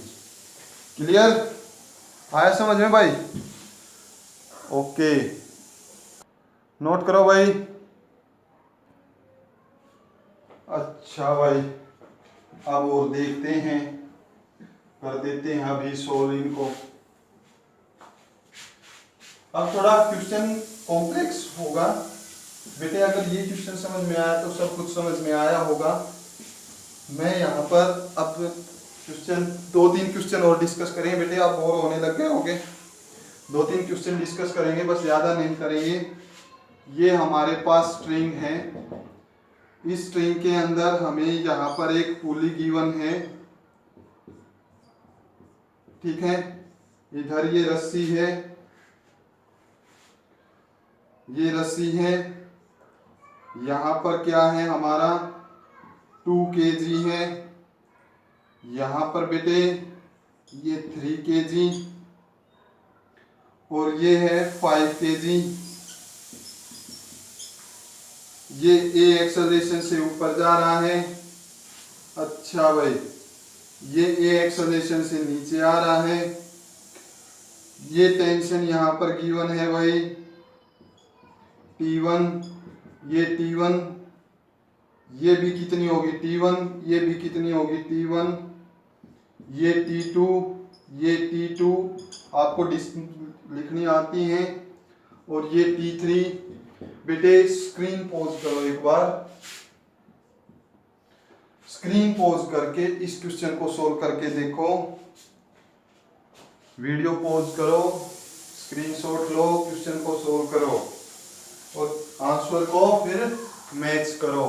क्लियर, आया समझ में भाई? ओके, नोट करो भाई। अच्छा भाई, अब और देखते हैं, कर देते हैं अभी सोल्व इनको। अब थोड़ा क्वेश्चन कॉम्प्लेक्स होगा बेटे, अगर ये क्वेश्चन समझ में आया तो सब कुछ समझ में आया होगा। मैं यहाँ पर अब क्वेश्चन 2-3 क्वेश्चन और डिस्कस करेंगे बेटे, आप बोर होने लग गए होंगे। 2-3 क्वेश्चन डिस्कस करेंगे, बस ज़्यादा नहीं करेंगे। ये हमारे पास स्ट्रिंग है, इस स्ट्रिंग के अंदर हमें यहाँ पर एक पुली गिवन है, ठीक है। इधर ये रस्सी है, ये रस्सी है, यहाँ पर क्या है हमारा 2 kg है, यहाँ पर बेटे ये 3 kg और ये है 5 kg। ये ए एक्सेलरेशन से ऊपर जा रहा है। अच्छा भाई, ये ए एक्सेलरेशन से नीचे आ रहा है। ये टेंशन यहाँ पर गिवन है भाई T1, ये T1, ये भी कितनी होगी T1, ये भी कितनी होगी T1, ये T2, ये T2 आपको लिखनी आती हैं, और ये T3। बेटे स्क्रीन पॉज करो एक बार, स्क्रीन पॉज करके इस क्वेश्चन को सोल्व करके देखो। वीडियो पॉज करो, स्क्रीनशॉट लो, क्वेश्चन को सोल्व करो और आंसर को फिर मैच करो।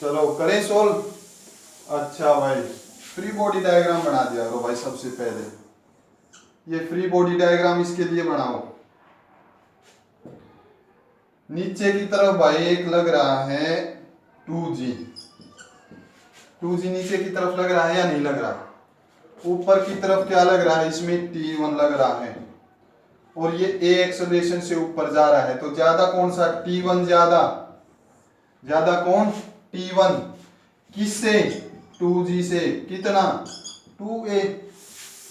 चलो करें सोल्व। अच्छा भाई, फ्री बॉडी डायग्राम बना दिया करो भाई। सबसे पहले ये फ्री बॉडी डायग्राम इसके लिए बनाओ। नीचे की तरफ भाई एक लग रहा है 2G, 2G नीचे की तरफ लग रहा है या नहीं लग रहा? ऊपर की तरफ क्या लग रहा है, इसमें T1 लग रहा है, और ये A एक्सेलरेशन से ऊपर जा रहा है। तो ज्यादा कौन सा, T1 ज्यादा, ज्यादा कौन T1, किससे 2G से, कितना 2A।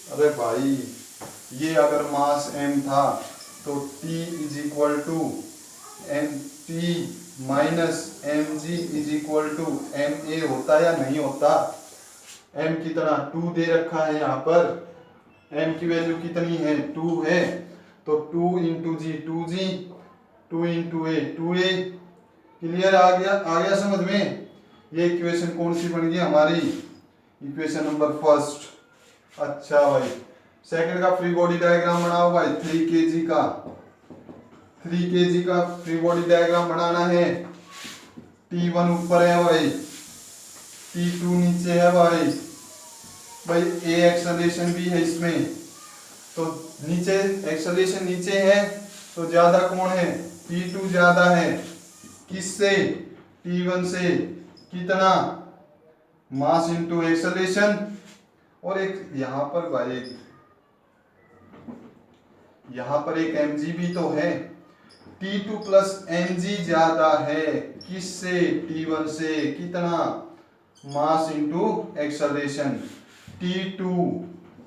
अरे भाई ये अगर मास m था तो T is equal to mt minus mg is equal to ma होता या नहीं होता? m कितना 2 दे रखा है यहाँ पर, m की वैल्यू कितनी है 2 है, तो 2 इंटू जी 2G, 2 इंटू ए 2A। क्लियर, आ गया समझ में? ये इक्वेशन कौन सी बन गई हमारी, इक्वेशन नंबर फर्स्ट। अच्छा भाई, सेकंड का फ्री बॉडी डायग्राम बनाओ भाई। 3 kg का, 3 kg का फ्री बॉडी डायग्राम बनाना है। T1 ऊपर है भाई, T2 नीचे है भाई। भाई A एक्सेलरेशन भी है इसमें, तो नीचे एक्सेलरेशन नीचे है तो ज्यादा कौन है, T2 ज्यादा है, किससे, T1 से। कितना, मास इंटू एक्सेलरेशन। और एक यहाँ पर भाई, यहाँ पर एक mg भी तो है। T2 प्लस mg ज्यादा है, किससे, T1 से। कितना, मास इंटू एक्सेलरेशन। T2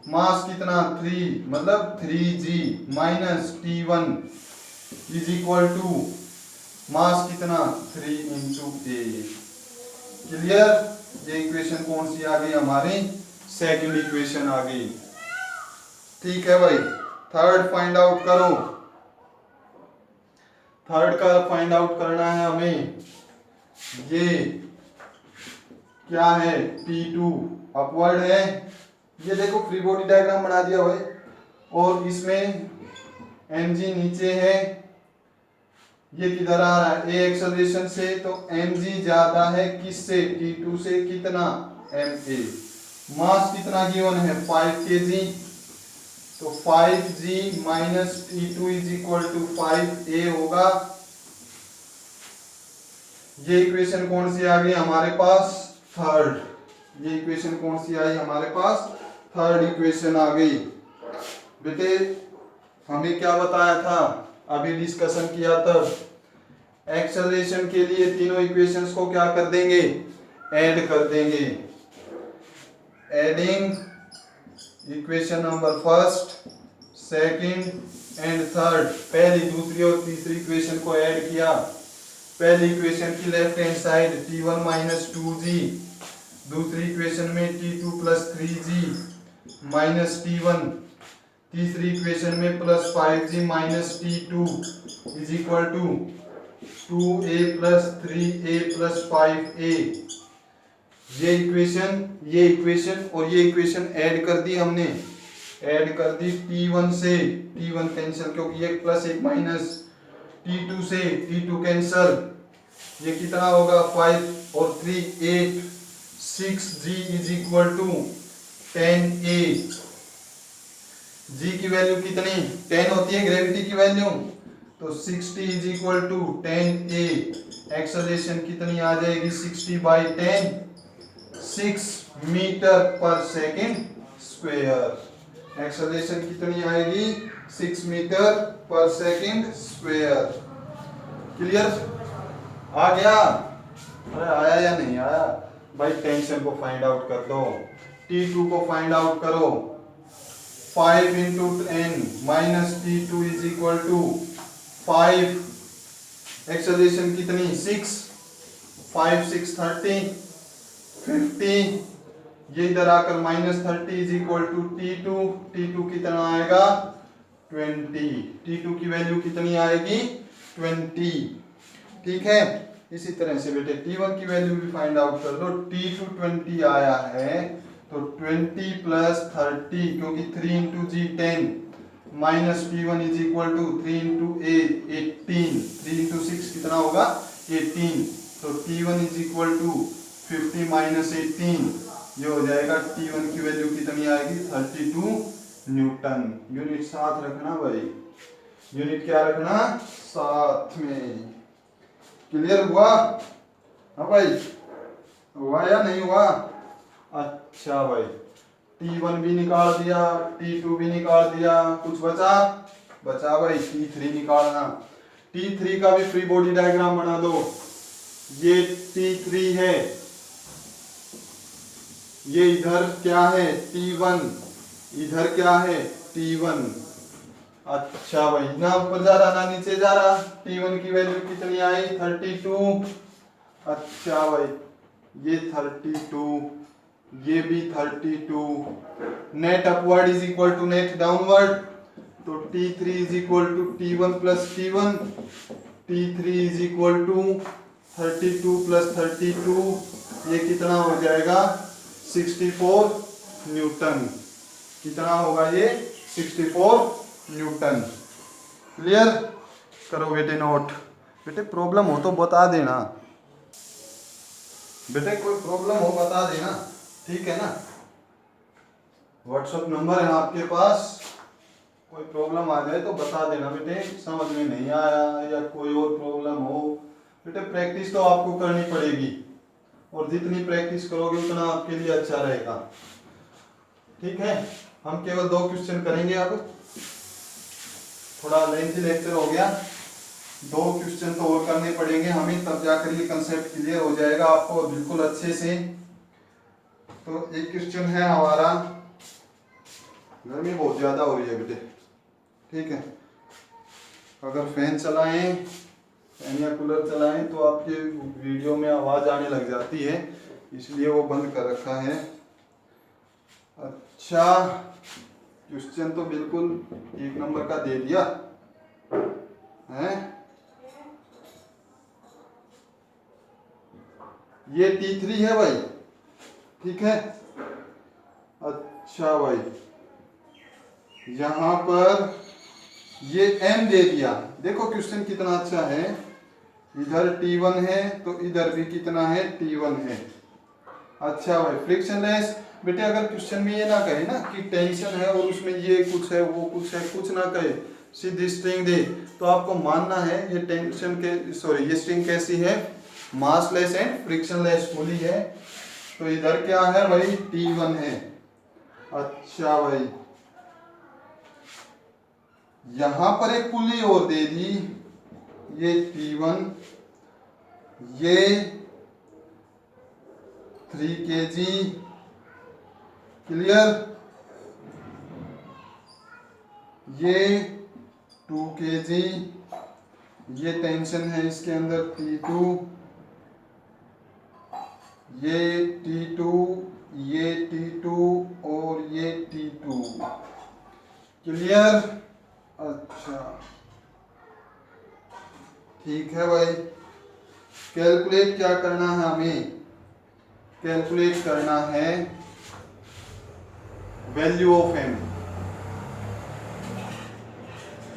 मास कितना 3, मतलब 3G minus T1 is equal to mass कितना 3 इंटू A। क्लियर, ये इक्वेशन कौन सी आ गई हमारी, सेकंड इक्वेशन आ गई। ठीक है भाई, थर्ड फाइंड आउट करो। थर्ड का फाइंड आउट करना है हमें। ये क्या है, T2 अपवर्ड है। ये देखो फ्री बॉडी डायग्राम बना दिया भाई, और इसमें mg नीचे है, ये किधर आ रहा है, A एक्सेलरेशन से, तो mg ज्यादा है किससे, T2 से। कितना, ma। मास कितना गिवन है 5 kg, तो 5G minus T2 is equal to 5A होगा। ये इक्वेशन कौन सी आ गई हमारे पास, थर्ड। ये इक्वेशन कौन सी आई हमारे पास, थर्ड इक्वेशन आ गई। बेटे हमें क्या बताया था, अभी डिस्कशन किया तब, एक्सेलरेशन के लिए तीनों इक्वेशंस को क्या कर देंगे, ऐड कर देंगे। Adding equation number first, second and third, पहली दूसरी और तीसरी इक्वेशन को ऐड किया। पहली इक्वेशन की left hand side t1 minus 2g, दूसरी इक्वेशन में t2 plus 3g minus t1, तीसरी इक्वेशन में plus 5g minus t2 is equal to 2a plus 3a plus 5a। ये इक्वेशन और ये इक्वेशन ऐड कर दी हमने, ऐड कर दी t1 से, t1 कैंसिल क्योंकि एक प्लस एक माइनस, t2 से t2 कैंसिल, ये कितना होगा 5 और 3 8, 6g is equal to 10a। g की वैल्यू कितनी 10 होती है ग्रेविटी की वैल्यू, तो 60 is equal to 10a। Acceleration कितनी आ जाएगी 60 by 10, 6 metre per second square. Acceleration कितनी आएगी 6 metre per second square. Clear, आ गया? अरे आया या नहीं आया भाई? टेंशन को फाइंड आउट कर दो, T2 को फाइंड आउट करो। 5 into 10 minus T2 is equal to 5। Acceleration कितनी 6, 5 6 30, 50, ये इधर आकर minus 30 is equal to T2, T2 कितना आएगा 20, T2 की वैल्यू कितनी आएगी 20। ठीक है, इसी तरह से बेटे T1 की वैल्यू भी फाइंड आउट कर लो। T2 20 आया है तो 20 प्लस 30, क्योंकि 3 into G 10 minus T1 is equal to 3 into 18, 3 into 6 कितना होगा 18, तो T1 is equal to 50 minus 18, ये हो जाएगा T1 की वैल्यू कितनी आएगी 32 न्यूटन। यूनिट साथ रखना भाई, यूनिट क्या रखना साथ में। क्लियर हुआ? हाँ भाई, हुआ या नहीं हुआ? अच्छा भाई, T1 भी निकाल दिया, T2 भी निकाल दिया, कुछ बचा भाई T3 निकालना। T3 का भी फ्री बॉडी डायग्राम बना दो। ये T3 है, ये इधर क्या है T1, इधर क्या है T1। अच्छा भाई, ना ऊपर जा रहा ना नीचे जा रहा। T1 की वैल्यू कितनी आई 32। अच्छा भाई, ये 32, ये भी 32। Net upward is equal to net downward, तो T3 is equal to T1 plus T1, T3 is equal to 32 plus 32, ये कितना हो जाएगा 64 न्यूटन। कितना होगा ये 64 न्यूटन। क्लियर? करो बेटे नोट। बेटे प्रॉब्लम हो तो बता देना, बेटे कोई प्रॉब्लम हो बता देना, ठीक है ना? व्हाट्सएप नंबर है आपके पास, कोई प्रॉब्लम आ जाए तो बता देना बेटे, समझ में नहीं आया या कोई और प्रॉब्लम हो। बेटे प्रैक्टिस तो आपको करनी पड़ेगी, और जितनी प्रैक्टिस करोगे उतना आपके लिए अच्छा रहेगा। ठीक है, हम केवल 2 क्वेश्चन करेंगे अब, थोड़ा लेंथी लेक्चर हो गया, 2 क्वेश्चन तो और करने पड़ेंगे हमें, तब जाकर ये कंसेप्ट क्लियर हो जाएगा आपको बिल्कुल अच्छे से। तो एक क्वेश्चन है हमारा, गर्मी बहुत ज्यादा हो रही है बेटे, ठीक है? अगर फैन चलाएं, फैन या कूलर चलाएं तो आपके वीडियो में आवाज आने लग जाती है, इसलिए वो बंद कर रखा है। अच्छा, क्वेश्चन तो बिल्कुल 1 नंबर का दे दिया है। ये T3 है भाई, ठीक है? अच्छा भाई, यहां पर ये M दे दिया। देखो क्वेश्चन कितना अच्छा है, इधर T1 है तो इधर भी कितना है T1 है। अच्छा भाई, फ्रिक्शनलेस। बेटे अगर क्वेश्चन में ये ना कहे ना कि टेंशन है और उसमें ये कुछ है वो कुछ है, कुछ ना कहे, सीधी स्ट्रिंग दे, तो आपको मानना है ये टेंशन के ये स्ट्रिंग कैसी है, मासलेस एंड फ्रिक्शनलेस पुली है। तो इधर क्या है भाई T1 है। अच्छा भाई, यहां पर एक पुली और दे दी, ये T1 ये 3 kg, क्लियर, ये 2 kg, ये टेंशन है इसके अंदर T2, ये T2, ये T2 और ये T2, क्लियर। अच्छा ठीक है भाई, कैलकुलेट क्या करना है हमें, कैलकुलेट करना है वैल्यू ऑफ एम,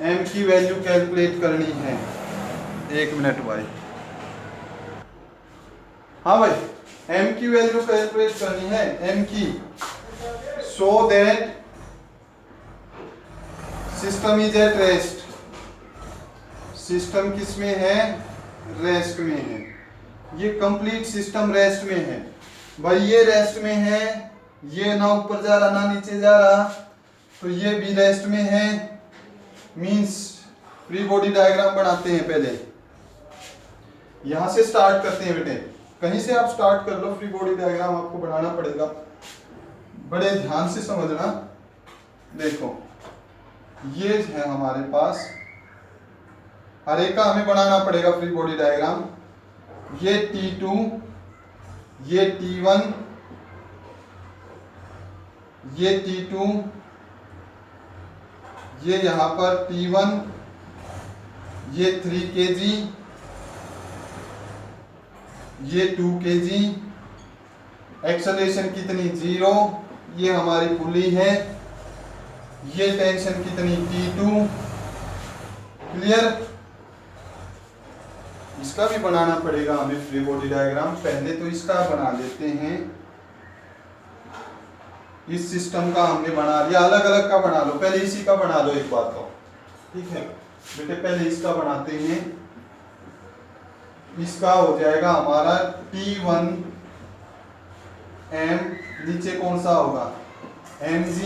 एम की वैल्यू कैलकुलेट करनी है। एक मिनट भाई, हाँ भाई, एम की वैल्यू कैलकुलेट करनी है, एम की, so that system is at rest, system किस में है, रेस्ट में है, ये कंप्लीट सिस्टम रेस्ट में है भाई, ये रेस्ट में है, ये ना ऊपर जा रहा ना नीचे जा रहा, तो ये भी रेस्ट में है, मींस फ्री बॉडी डायग्राम बनाते हैं। पहले यहां से स्टार्ट करते हैं बेटे, कहीं से आप स्टार्ट कर लो, फ्री बॉडी डायग्राम आपको बनाना पड़ेगा, बड़े ध्यान से समझना। देखो ये है हमारे पास, हर एक का हमें बनाना पड़ेगा फ्री बॉडी डायग्राम, ये T2, ये T1, ये T2, ये यहां पर T1, ये 3 kg, ये 2 kg, एक्सेलरेशन कितनी 0, ये हमारी पुली है, ये टेंशन कितनी T2, क्लियर। इसका भी बनाना पड़ेगा हमें फ्री बॉडी डायग्राम, पहले तो इसका बना लेते हैं, इस सिस्टम का हमने बना लिया, अलग अलग का बना लो, पहले इसी का बना लो एक बात तो, ठीक है बेटे, पहले इसका बनाते हैं, इसका हो जाएगा हमारा T1 M, नीचे कौन सा होगा mg,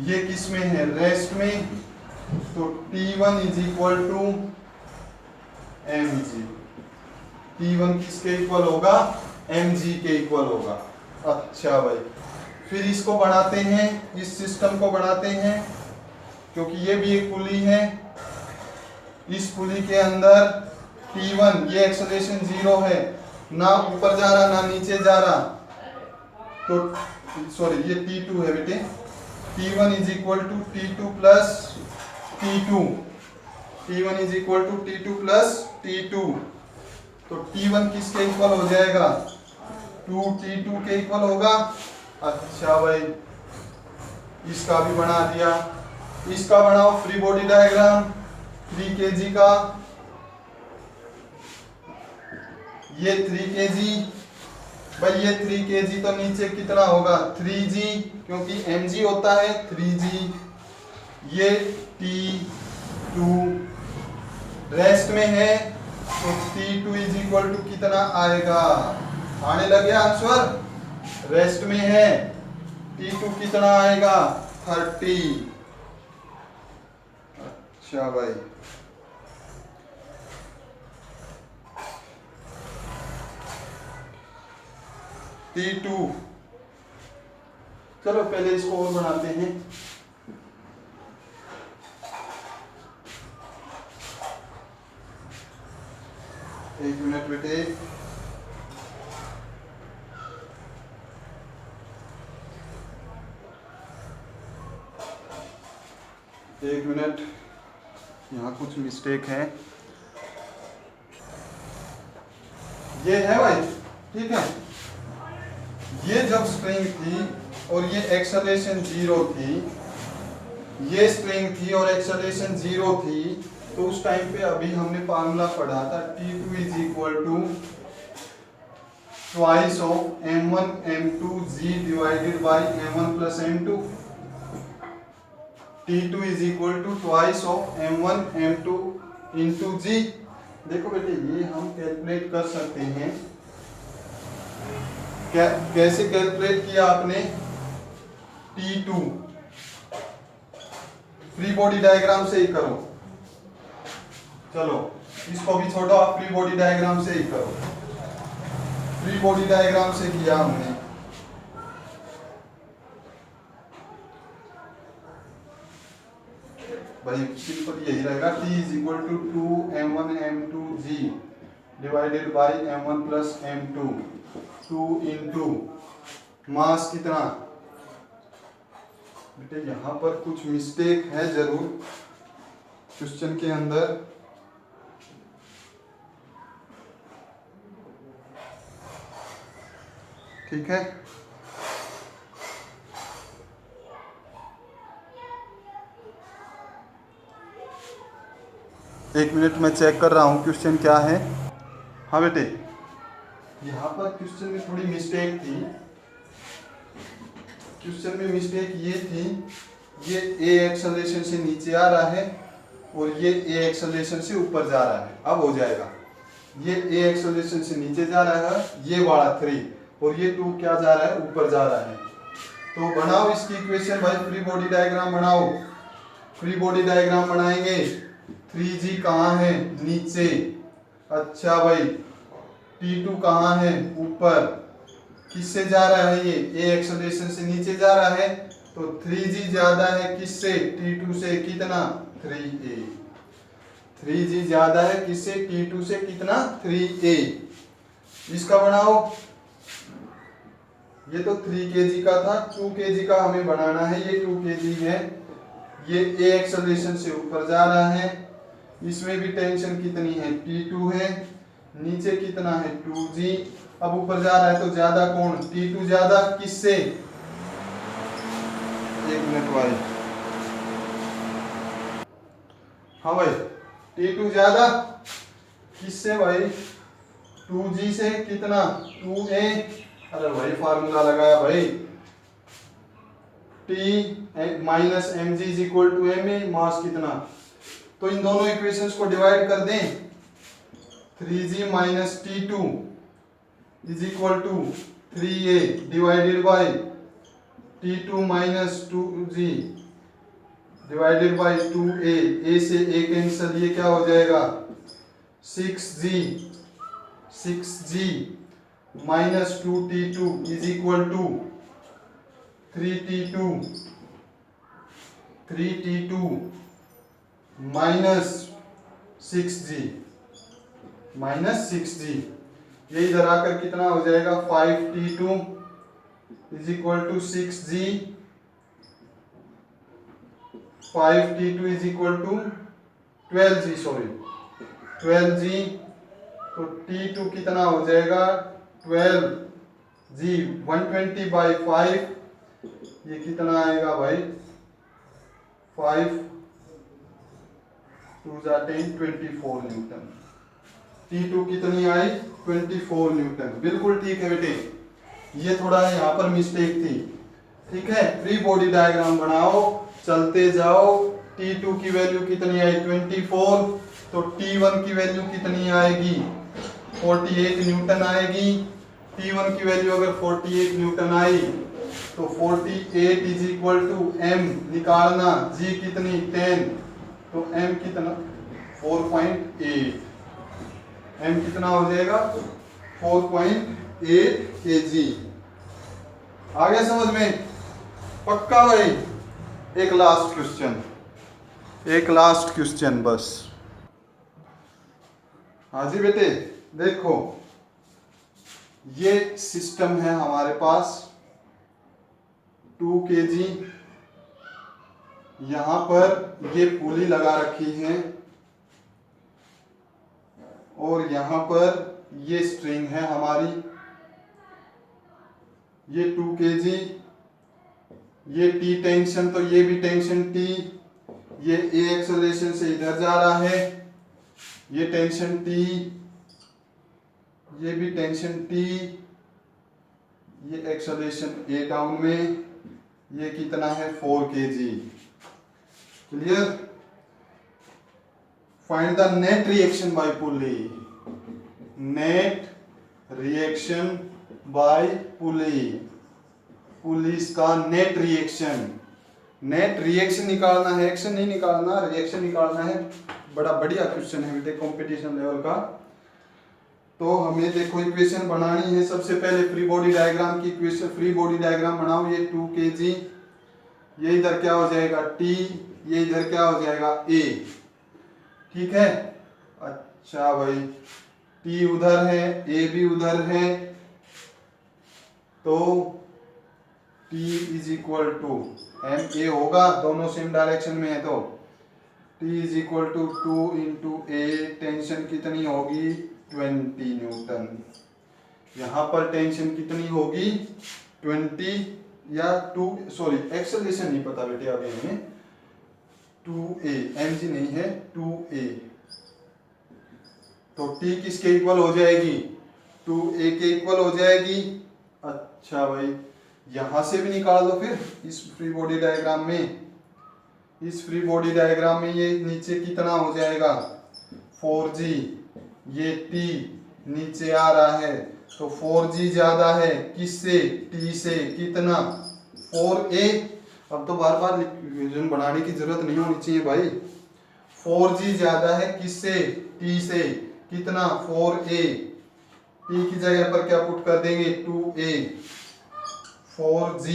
ये किस में है, रेस्ट में, तो T1 is equal to mg, T1 किसके इक्वल होगा, mg के इक्वल होगा। अच्छा भाई, फिर इसको बनाते हैं, इस सिस्टम को बनाते हैं, क्योंकि ये भी एक पुली है, इस पुली के अंदर T1, ये एक्सेलरेशन 0 है, ना ऊपर जा रहा ना नीचे जा रहा, तो सॉरी ये T2 है बेटे, T1 is equal to T2 plus T2, T1 is equal to T2 plus T2, तो T1 किसके इक्वल हो जाएगा, 2T2 के इक्वल होगा। अच्छा भाई, इसका भी बना दिया, इसका बनाओ फ्री बॉडी डायग्राम 3 kg का, ये 3 kg भाई, ये 3 kg तो नीचे कितना होगा 3g, क्योंकि mg होता है 3g, ये T2 रेस्ट में है, तो T2 इज इक्वल टू कितना आएगा, आने लगे आंसर, रेस्ट में है, T2 कितना आएगा 30। अच्छा भाई, T2, चलो पहले इसको और बनाते हैं, एक मिनट बेटे, एक मिनट, यहाँ कुछ मिस्टेक है, ये है भाई, ठीक है, ये जब स्ट्रिंग थी और ये एक्सेलरेशन 0 थी, ये स्ट्रिंग थी और एक्सेलरेशन 0 थी, तो उस टाइम पे अभी हमने फार्मूला पढ़ा था T2 is equal to twice of m1 m2 g divided by m1 plus m2, T2 is equal to twice of m1 m2 into g। देखो बेटे, ये हम कैलकुलेट कर सकते हैं, कैसे कैलकुलेट किया आपने, T2 फ्री बॉडी डायग्राम से ही करो, चलो इसको भी छोड़ो, आप फ्री बॉडी डायग्राम से ही करो। फ्री बॉडी डायग्राम से किया हमने। भाई सिंपल यही रहेगा, T is equal to 2m1 m2g divided by m1 plus m2, 2 into mass कितना। बेटे यहाँ पर कुछ मिस्टेक है जरूर क्वेश्चन के अंदर। ठीक है, एक मिनट में चेक कर रहा हूँ क्वेश्चन क्या है। हाँ बेटे, यहाँ पर क्वेश्चन में थोड़ी मिस्टेक थी। क्वेश्चन में मिस्टेक ये थी, ये ए एक्सेलरेशन से नीचे आ रहा है और ये ए एक्सेलरेशन से ऊपर जा रहा है। अब हो जाएगा, ये ए एक्सेलरेशन से नीचे जा रहा है, ये वाला 3, और ये 2 क्या जा रहा है, ऊपर जा रहा है। तो बनाओ इसकी इक्वेशन भाई, फ्री बॉडी डायग्राम बनाओ। फ्री बॉडी डायग्राम बनाएंगे। 3g कहाँ है, नीचे। अच्छा भाई, T2 कहाँ है, ऊपर। किससे जा रहा है, ये ए एक्सेलरेशन से नीचे जा रहा है, तो 3g ज्यादा है किससे, T2 से। कितना, 3a। 3g ज्यादा है किससे, T2 से। कितना, 3a। इसका बनाओ, ये तो 3 kg का था, 2 kg का हमें बनाना है। ये 2 kg है, ये ए एक्सेलरेशन से ऊपर जा रहा है, इसमें भी टेंशन कितनी है, T2 है। नीचे कितना है, 2g। अब ऊपर जा रहा है तो ज्यादा कौन, T2 ज्यादा किससे। एक मिनट भाई, हाँ भाई, T2 ज्यादा किससे भाई, 2g से। कितना, 2a। अरे भाई फार्मूला लगाया भाई, T minus mg is equal to ma। Mass कितना, तो इन दोनों इक्वेशंस को डिवाइड कर दें। 3g minus T2 is equal to 3a divided by T2 minus 2g divided by 2a। a से a कैंसिल, ये क्या हो जाएगा, 6g minus 2T2 is equal to 3T2 minus 6g ये इधर आकर कितना हो जाएगा, 5T2 is equal to 6g। 5T2 is equal to 12g, sorry 12g। तो T2 कितना हो जाएगा, 12g। 120 बाई 5, ये कितना आएगा भाई, 5 2 जा 10, 24 न्यूटन। T2 कितनी आई, 24 न्यूटन। बिल्कुल ठीक है बेटे, ये थोड़ा यहाँ पर मिस्टेक थी। ठीक है, फ्री बॉडी डायग्राम बनाओ, चलते जाओ। T2 की वैल्यू कितनी आई, 24। तो T1 की वैल्यू कितनी आएगी, 48 न्यूटन आएगी। T1 की वैल्यू अगर 48 न्यूटन आई तो 48 इज इक्वल टू m निकालना, g कितनी 10, तो m कितना 4.8। m कितना हो जाएगा, 4.8 kg। आगे समझ में, पक्का भाई। एक लास्ट क्वेश्चन बस। हाँ जी बेटे, देखो ये सिस्टम है हमारे पास, 2 kg। यहां पर ये पुली लगा रखी है और यहां पर ये स्ट्रिंग है हमारी। ये 2 kg, ये T टेंशन, तो ये भी टेंशन T। ये A एक्सेलरेशन से इधर जा रहा है, ये टेंशन T, ये भी टेंशन T। ये एक्सेलरेशन A डाउन में, ये कितना है 4 kg। Clear. Find the net reaction by pulley. Net reaction by pulley, police का नेट रिएक्शन। नेट रिएक्शन निकालना है, एक्शन नहीं निकालना, रिएक्शन निकालना है। बड़ा बढ़िया क्वेश्चन है बेटे, कंपटीशन लेवल का। तो हमें देखो इक्वेशन बनानी है। सबसे पहले फ्री बॉडी डायग्राम की इक्वेशन, फ्री बॉडी डायग्राम बनाओ। ये 2 kg, ये इधर क्या हो जाएगा T, ये इधर क्या हो जाएगा A, ठीक है। अच्छा भाई, T उधर है, A भी उधर है, तो T is equal to MA होगा, दोनों सेम डायरेक्शन में है, तो T is equal to 2 into A। Tension कितनी होगी 20 न्यूटन। यहाँ पर टेंशन कितनी होगी 20 या 2, सॉरी एक्सेलरेशन नहीं पता बेटे अभी हमें, 2A, mg नहीं है 2A। तो T किसके इक्वल हो जाएगी 2A के इक्वल हो जाएगी। अच्छा भाई, यहां से भी निकाल दो फिर इस फ्री बॉडी डायग्राम में। इस फ्री बॉडी डायग्राम में ये नीचे कितना हो जाएगा 4g, ये T नीचे आ रहा है, तो 4g ज्यादा है किससे T से, कितना 4A। अब तो बार बार इक्वेशन बनाने की जरूरत नहीं होनी चाहिए भाई। 4g ज्यादा है किससे T से, कितना 4A। T की जगह पर क्या पुट कर देंगे 2A, 4g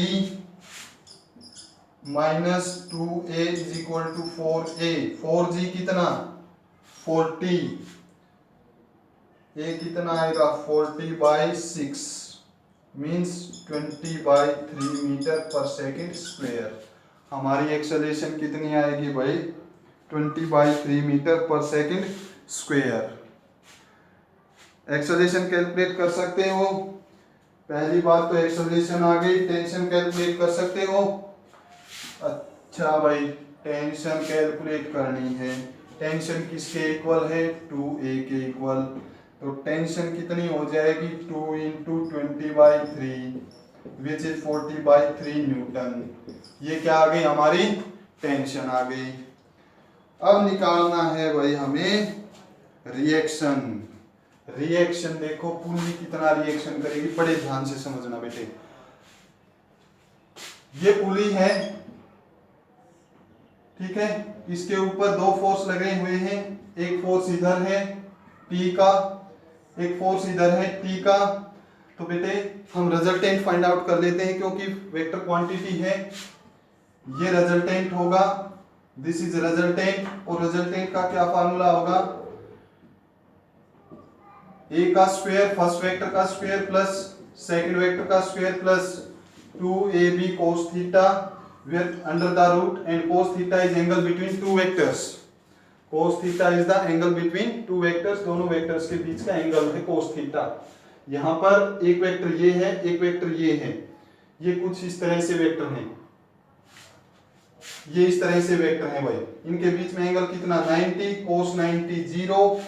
minus 2A is equal to 4A। 4g कितना 40, A कितना आएगा 40/6 means 20/3 metre per second square. हमारी एक्सेलरेशन कितनी आएगी भाई 20/3 metre per second square. Acceleration calculate कर सकते हो। पहली बात तो एक्सेलरेशन आ गई, टेंशन कैलकुलेट कर सकते हो। अच्छा भाई, टेंशन कैलकुलेट करनी है। टेंशन किसके इक्वल है 2A के इक्वल, तो टेंशन कितनी हो जाएगी 2 इंटू 20/3 विच इज 40/3 न्यूटन। ये क्या आ गई हमारी टेंशन आ गई। अब निकालना है भाई हमें रिएक्शन। रिएक्शन देखो पुल्ली कितना रिएक्शन करेगी, बड़े ध्यान से समझना बेटे। ये पुली है, ठीक है, इसके ऊपर दो फोर्स लगे हुए हैं। एक फोर्स इधर है T का, एक फोर्स इधर है T का। तो बेटे हम रिजल्टेंट फाइंड आउट कर लेते हैं, क्योंकि वेक्टर क्वांटिटी है। ये रिजल्टेंट होगा, दिस इज रिजल्टेंट, और रिजल्टेंट का क्या फार्मूला होगा A का स्क्वायर, फर्स्ट वेक्टर का स्क्वायर प्लस सेकंड वेक्टर का square plus 2AB cos theta with under the root, and cos theta is angle between two vectors. Cos theta is the angle between two vectors, दोनों vectors के बीच का angle है cos theta। यहाँ पर एक vector ये है, एक वेक्टर ये है, ये कुछ इस तरह से वेक्टर हैं, ये इस तरह से वेक्टर हैं भाई। इनके बीच में एंगल कितना 90, cos 90 0,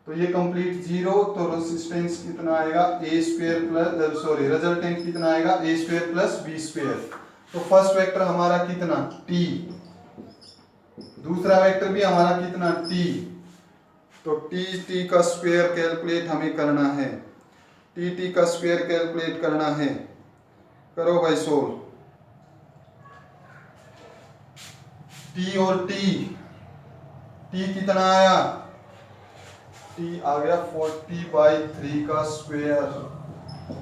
तो ये कंप्लीट 0, तो रेजिस्टेंस कितना आएगा a square plus, sorry resultant कितना आएगा a square plus b square. तो फर्स्ट वेक्टर हमारा कितना t, दूसरा वेक्टर भी हमारा कितना t, तो t का स्क्वायर कैलकुलेट हमें करना है, t का स्क्वायर कैलकुलेट करना है। करो भाई सोल्व। t और t कितना आया, t आ गया 40/3 का स्क्वायर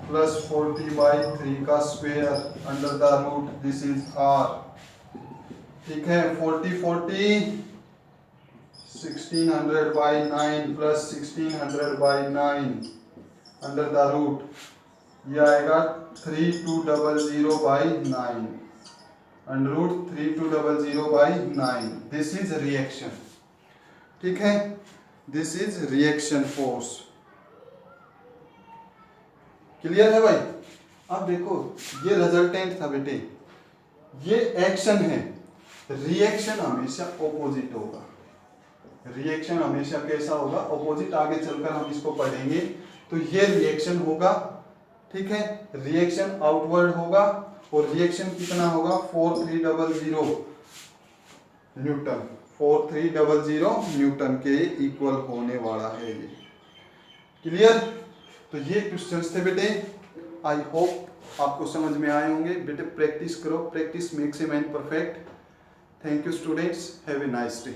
प्लस 40/3 का square under the root, this is r, ठीक है। 40 1600/9 प्लस 1600/9 अंडर द रूट, ये आएगा 3200/9 under root 3200/9। This is reaction, ठीक है, this is reaction force. Clear है भाई। अब देखो ये रिजल्टेंट था बेटे, ये एक्शन है। रिएक्शन हमेशा ऑपोजिट होगा, रिएक्शन हमेशा कैसा होगा ऑपोजिट। आगे चलकर हम इसको पढ़ेंगे। तो ये रिएक्शन होगा, ठीक है, रिएक्शन आउटवर्ड होगा, और रिएक्शन कितना होगा 4300 न्यूटन, 4300 न्यूटन के इक्वल होने वाला है ये। क्लियर। तो ये क्वेश्चंस थे बेटे, आई होप आपको समझ में आए होंगे। बेटे प्रैक्टिस करो, practice makes a man perfect. Thank you students, have a nice day.